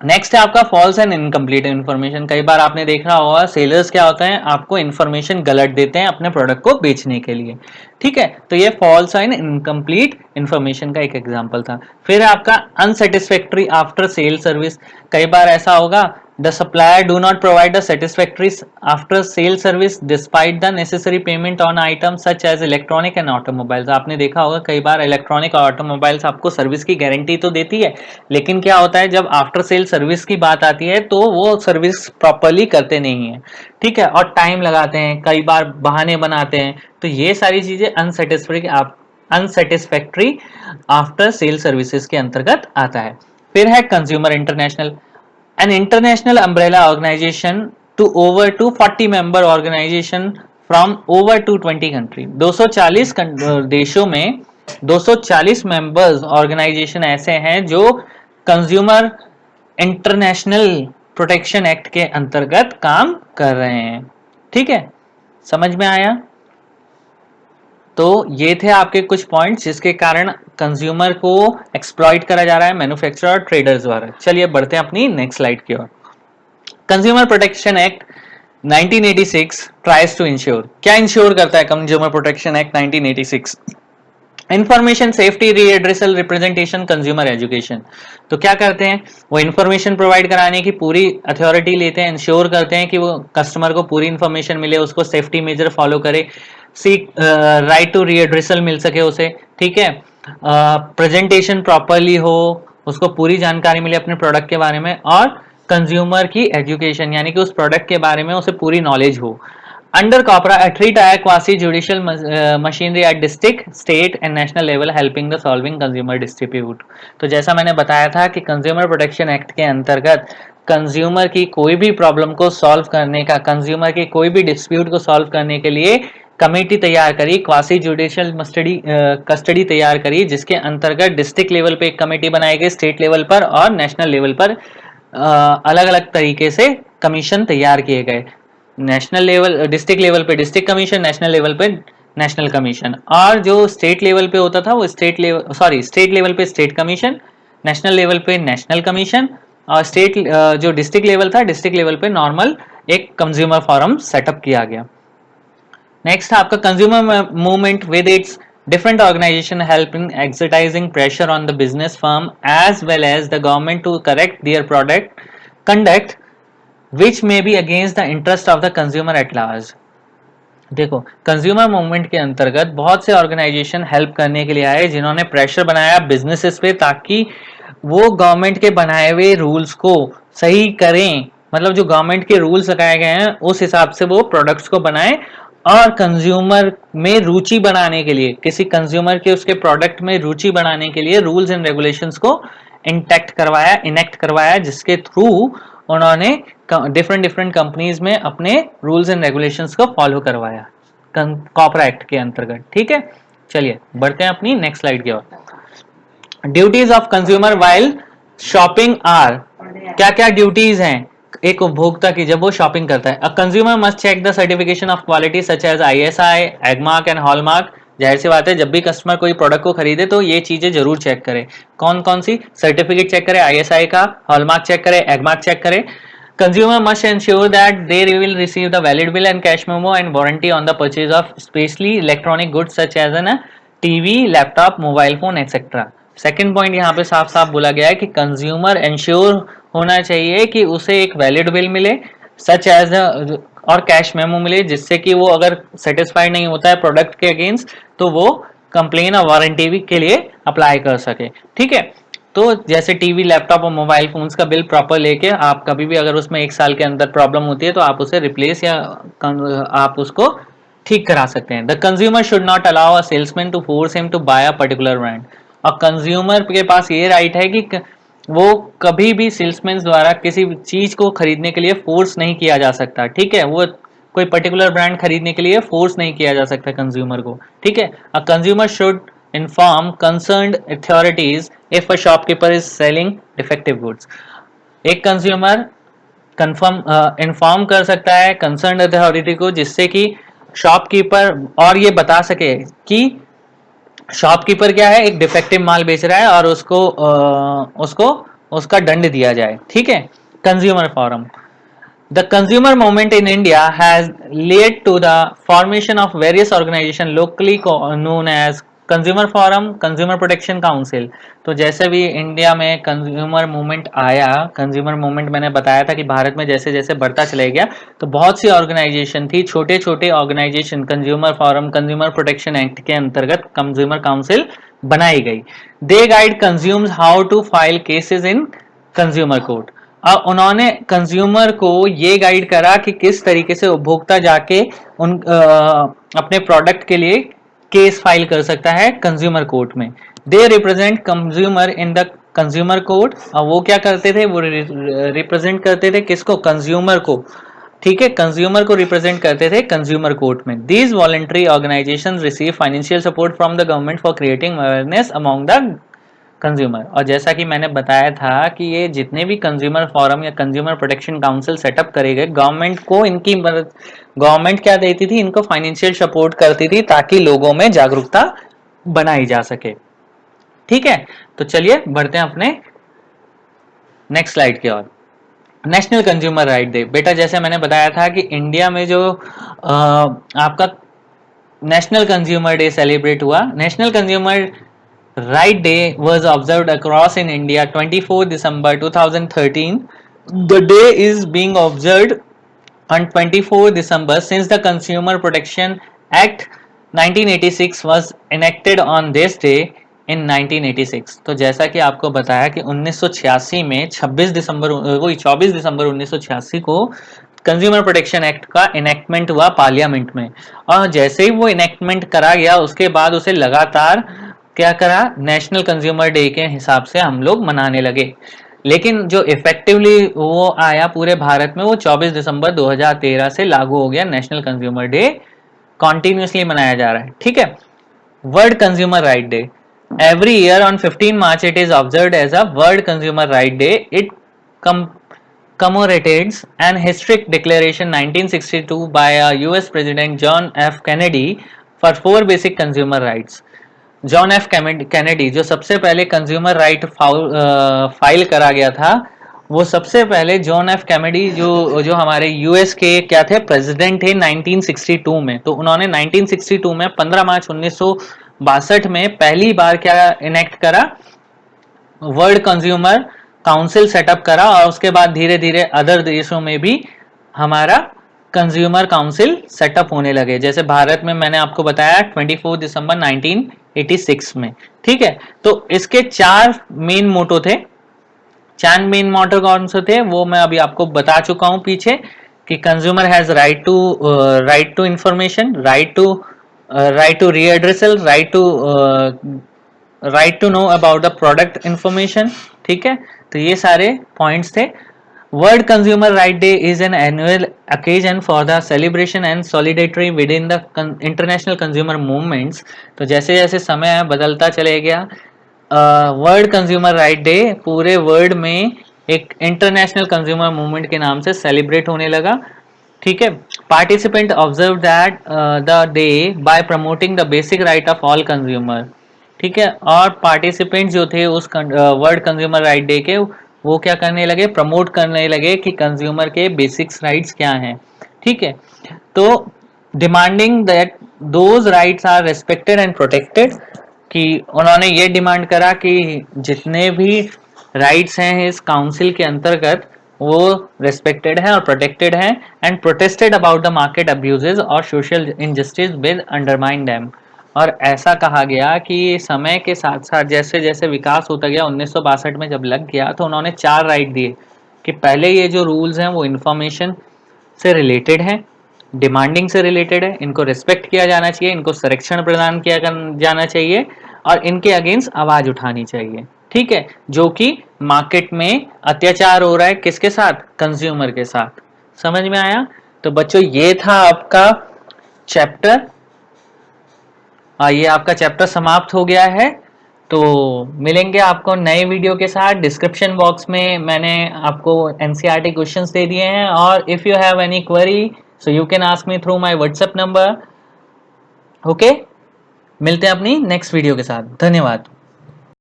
नेक्स्ट है आपका फॉल्स एंड इनकम्प्लीट इन्फॉर्मेशन। कई बार आपने देखा होगा सेलर्स क्या होता है, आपको इन्फॉर्मेशन गलत देते हैं अपने प्रोडक्ट को बेचने के लिए। ठीक है, तो ये फॉल्स एंड इनकम्प्लीट इन्फॉर्मेशन का एक एग्जांपल था। फिर आपका अनसेटिस्फैक्टरी आफ्टर सेल सर्विस। कई बार ऐसा होगा, the supplier do not provide a satisfactory after sale service despite the necessary payment on items such as electronic and automobiles. आपने देखा होगा कई बार इलेक्ट्रॉनिक और ऑटोमोबाइल्स आपको सर्विस की गारंटी तो देती है, लेकिन क्या होता है जब आफ्टर सेल सर्विस की बात आती है तो वो सर्विस प्रॉपरली करते नहीं है। ठीक है, और टाइम लगाते हैं, कई बार बहाने बनाते हैं। तो ये सारी चीजें अनसेटिस्फैक्ट्री आफ्टर सेल सर्विसेज के अंतर्गत आता है। फिर है consumer international, an international umbrella organisation to over 240 member organisation from over 220 country. 240 देशों में 240 मेंबर्स ऑर्गेनाइजेशन ऐसे हैं जो कंज्यूमर इंटरनेशनल प्रोटेक्शन एक्ट के अंतर्गत काम कर रहे हैं। ठीक है, समझ में आया? तो ये थे आपके कुछ पॉइंट्स जिसके कारण कंज्यूमर को एक्सप्लॉइट करा जा रहा है मैन्युफैक्चरर और ट्रेडर्स द्वारा। चलिए बढ़ते हैं अपनी नेक्स्ट स्लाइड की ओर। Consumer protection act 1986 tries to ensure, क्या इंश्योर करता है consumer protection act 1986? Information safety, redressal, representation, consumer education. तो क्या करते हैं, वो इंफॉर्मेशन प्रोवाइड कराने की पूरी अथॉरिटी लेते हैं, इंश्योर करते हैं कि वो कस्टमर को पूरी इंफॉर्मेशन मिले, उसको सेफ्टी मेजर फॉलो करे, सीक राइट टू रीएड्रेसल मिल सके उसे। ठीक है, प्रेजेंटेशन प्रॉपरली हो, उसको पूरी जानकारी मिले अपने प्रोडक्ट के बारे में, और कंज्यूमर की एजुकेशन यानी कि उस प्रोडक्ट के बारे में उसे पूरी नॉलेज हो। Under COPRA, a three-tier quasi-judicial machinery at district, state and national level helping the solving consumer dispute। तो जैसा मैंने बताया था कि कंज्यूमर प्रोटेक्शन एक्ट के अंतर्गत कंज्यूमर की कोई भी प्रॉब्लम को सॉल्व करने का, कंज्यूमर के कोई भी डिस्प्यूट को सॉल्व करने के लिए कमेटी तैयार करी, क्वासी जुडिशियल कस्टडी तैयार करी, जिसके अंतर्गत डिस्ट्रिक्ट लेवल पे एक कमेटी बनाई गई, स्टेट लेवल पर और नेशनल लेवल पर अलग अलग तरीके से कमीशन तैयार किए गए। नेशनल लेवल, डिस्ट्रिक्ट लेवल पे डिस्ट्रिक्ट कमीशन, नेशनल लेवल पे नेशनल कमीशन, और जो स्टेट लेवल पे होता था वो स्टेट लेवल पे स्टेट कमीशन, नेशनल लेवल पे नेशनल कमीशन, और स्टेट जो डिस्ट्रिक्ट लेवल था, डिस्ट्रिक्ट लेवल पे नॉर्मल एक कंज्यूमर फोरम सेटअप किया गया। नेक्स्ट आपका consumer movement with its different organization help in exercising pressure on the business firm as well as the government to correct their product conduct which may be against the interest of the consumer at large। देखो, consumer movement के अंतर्गत बहुत से organisation help करने के लिए आए जिन्होंने प्रेशर बनाया बिजनेसेस पे ताकि वो गवर्नमेंट के बनाए हुए रूल्स को सही करें, मतलब जो गवर्नमेंट के रूल्स लगाए गए हैं उस हिसाब से वो प्रोडक्ट्स को बनाए, और कंज्यूमर में रुचि बढ़ाने के लिए, किसी कंज्यूमर के उसके प्रोडक्ट में रुचि बढ़ाने के लिए रूल्स एंड रेगुलेशंस को इनेक्ट करवाया, जिसके थ्रू उन्होंने डिफरेंट डिफरेंट कंपनीज में अपने रूल्स एंड रेगुलेशंस को फॉलो करवाया कॉपरा एक्ट के अंतर्गत। ठीक है, चलिए बढ़ते हैं अपनी नेक्स्ट स्लाइड की ओर। Duties of consumer while shopping are, क्या क्या ड्यूटीज हैं एक उपभोक्ता की जब वो शॉपिंग करता है। A consumer must check the certification of quality such as ISI, Agmark and hallmark. जाहिर सी बात है, जब भी कस्टमर कोई प्रोडक्ट को खरीदे तो ये चीजें जरूर चेक करे। कौन कौन सी? सर्टिफिकेट चेक करे, ISI का, हॉलमार्क चेक करे, एगमार्क चेक करे। Consumer must ensure that they will receive the valid bill and cash memo and warranty on the purchase of especially electronic goods such as a TV, laptop, mobile phone, etc. Second point यहाँ पे साफ साफ बोला गया है कि consumer ensure होना चाहिए कि उसे एक वैलिड बिल मिले, सच एज और कैश मेमो मिले, जिससे कि वो अगर सेटिस्फाइड नहीं होता है प्रोडक्ट के अगेंस्ट तो वो कंप्लेन और वारंटी के लिए अप्लाई कर सके। ठीक है, तो जैसे टीवी, लैपटॉप और मोबाइल फोन्स का बिल प्रॉपर लेके आप कभी भी अगर उसमें 1 साल के अंदर प्रॉब्लम होती है तो आप उसे रिप्लेस या आप उसको ठीक करा सकते हैं। The consumer should not allow a salesman to force him to buy a particular brand. और कंज्यूमर के पास ये राइट है कि वो कभी भी सेल्समैन द्वारा किसी चीज को खरीदने के लिए फोर्स नहीं किया जा सकता। ठीक है, वो कोई पर्टिकुलर ब्रांड खरीदने के लिए फोर्स नहीं किया जा सकता कंज्यूमर को। ठीक है, a consumer should inform concerned authorities if a shopkeeper is selling defective goods। एक कंज्यूमर इन्फॉर्म कर सकता है कंसर्न अथॉरिटी को, जिससे कि शॉपकीपर और ये बता सके कि शॉपकीपर क्या है, एक डिफेक्टिव माल बेच रहा है और उसको उसका दंड दिया जाए। ठीक है, consumer forum. The consumer movement in India has led to the formation of various organizations locally known as consumer forum, consumer protection council. तो जैसे भी इंडिया में कंज्यूमर मूवमेंट आया, कंज्यूमर मूवमेंट मैंने बताया था कि भारत में जैसे जैसे बढ़ता चला गया तो बहुत सी ऑर्गेनाइजेशन थी, छोटे छोटे organisation, consumer forum, consumer protection act के अंतर्गत कंज्यूमर काउंसिल बनाई गई। They guide consumers how to file cases in consumer court. अब उन्होंने कंज्यूमर को ये गाइड करा कि किस तरीके से उपभोक्ता जाके अपने प्रोडक्ट के लिए केस फाइल कर सकता है कंज्यूमर कोर्ट में। They represent consumer in the consumer court. और वो क्या करते थे, वो रिप्रेजेंट करते थे किसको? कंज्यूमर को। ठीक है, कंज्यूमर को रिप्रेजेंट करते थे कंज्यूमर कोर्ट में। These voluntary organisations receive financial support from the government for creating awareness among the consumer. और जैसा कि मैंने बताया था कि ये जितने भी कंज्यूमर फोरम या कंज्यूमर प्रोटेक्शन काउंसिल सेटअप करे गए, गवर्नमेंट को इनकी मदद, गवर्नमेंट क्या देती थी, इनको फाइनेंशियल सपोर्ट करती थी ताकि लोगों में जागरूकता बनाई जा सके। ठीक है, तो चलिए बढ़ते हैं अपने नेक्स्ट स्लाइड की ओर। National consumer right day. बेटा जैसे मैंने बताया था कि इंडिया में जो आपका नेशनल कंज्यूमर डे सेलिब्रेट हुआ, national consumer Right Day was observed across in India 24 December 2013. The day is being observed on 24 December since the Consumer Protection Act 1986 was enacted on this day in 1986। तो जैसा कि आपको बताया कि 1986 में 24 दिसंबर 1986 को consumer protection act का enactment हुआ पार्लियामेंट में। और जैसे ही वो इनेक्टमेंट करा गया उसके बाद उसे लगातार क्या करा, नेशनल कंज्यूमर डे के हिसाब से हम लोग मनाने लगे। लेकिन जो इफेक्टिवली वो आया पूरे भारत में वो 24 दिसंबर 2013 से लागू हो गया। नेशनल कंज्यूमर डे कॉन्टिन्यूसली मनाया जा रहा है। ठीक है, world consumer right day. Every year on 15 March it is observed as a world consumer right day. It commemorates an historic declaration 1962 by US President John F. Kennedy for 4 basic consumer rights। John F Kennedy जो सबसे पहले consumer write file करा गया था, वो सबसे पहले John F Kennedy जो हमारे यूएस के क्या थे, प्रेसिडेंट थे 1962 में। तो उन्होंने 1962 में 15 मार्च 1962 में पहली बार क्या इनेक्ट करा, वर्ल्ड कंज्यूमर काउंसिल सेटअप करा। और उसके बाद धीरे धीरे अदर देशों में भी हमारा कंज्यूमर काउंसिल सेटअप होने लगे। जैसे भारत में मैंने आपको बताया 24 दिसंबर 1986 में। ठीक है, तो इसके 4 मेन मोटो थे। चार मेन मोटिव कौन से थे वो मैं अभी आपको बता चुका हूं पीछे, कि consumer has right to information, right to redressal, right to know about the product information. ठीक है, तो ये सारे पॉइंट्स थे। World consumer right day is an annual occasion for the celebration and solidarity within the international consumer movements। तो जैसे जैसे समय बदलता चले गया, वर्ल्ड कंज्यूमर राइट डे पूरे वर्ल्ड में एक इंटरनेशनल कंज्यूमर मूवमेंट के नाम से सेलिब्रेट होने लगा। ठीक है, participant observe that the day bye promoting the basic right of all consumer. ठीक है, और पार्टिसिपेंट जो थे उस वर्ल्ड कंज्यूमर राइट डे के, वो क्या करने लगे, प्रमोट करने लगे कि कंज्यूमर के बेसिक्स राइट्स क्या हैं। ठीक है, तो demanding that those rights are respected and protected, कि उन्होंने ये डिमांड करा कि जितने भी राइट्स हैं इस काउंसिल के अंतर्गत वो रेस्पेक्टेड हैं और प्रोटेक्टेड हैं, and protested about the market abuses और social injustice with undermine them. और ऐसा कहा गया कि समय के साथ साथ जैसे जैसे विकास होता गया, 1962 में जब लग गया तो उन्होंने 4 राइट दिए कि पहले ये जो रूल्स हैं वो इन्फॉर्मेशन से रिलेटेड हैं, डिमांडिंग से रिलेटेड है, इनको रिस्पेक्ट किया जाना चाहिए, इनको संरक्षण प्रदान किया जाना चाहिए और इनके अगेंस्ट आवाज उठानी चाहिए। ठीक है, जो कि मार्केट में अत्याचार हो रहा है किसके साथ, कंज्यूमर के साथ। समझ में आया? तो बच्चों ये था आपका चैप्टर, ये आपका चैप्टर समाप्त हो गया है। तो मिलेंगे आपको नए वीडियो के साथ। डिस्क्रिप्शन बॉक्स में मैंने आपको एनसीईआरटी क्वेश्चंस दे दिए हैं, और if you have any query so you can ask me through my WhatsApp number. Okay, मिलते हैं अपनी नेक्स्ट वीडियो के साथ। धन्यवाद।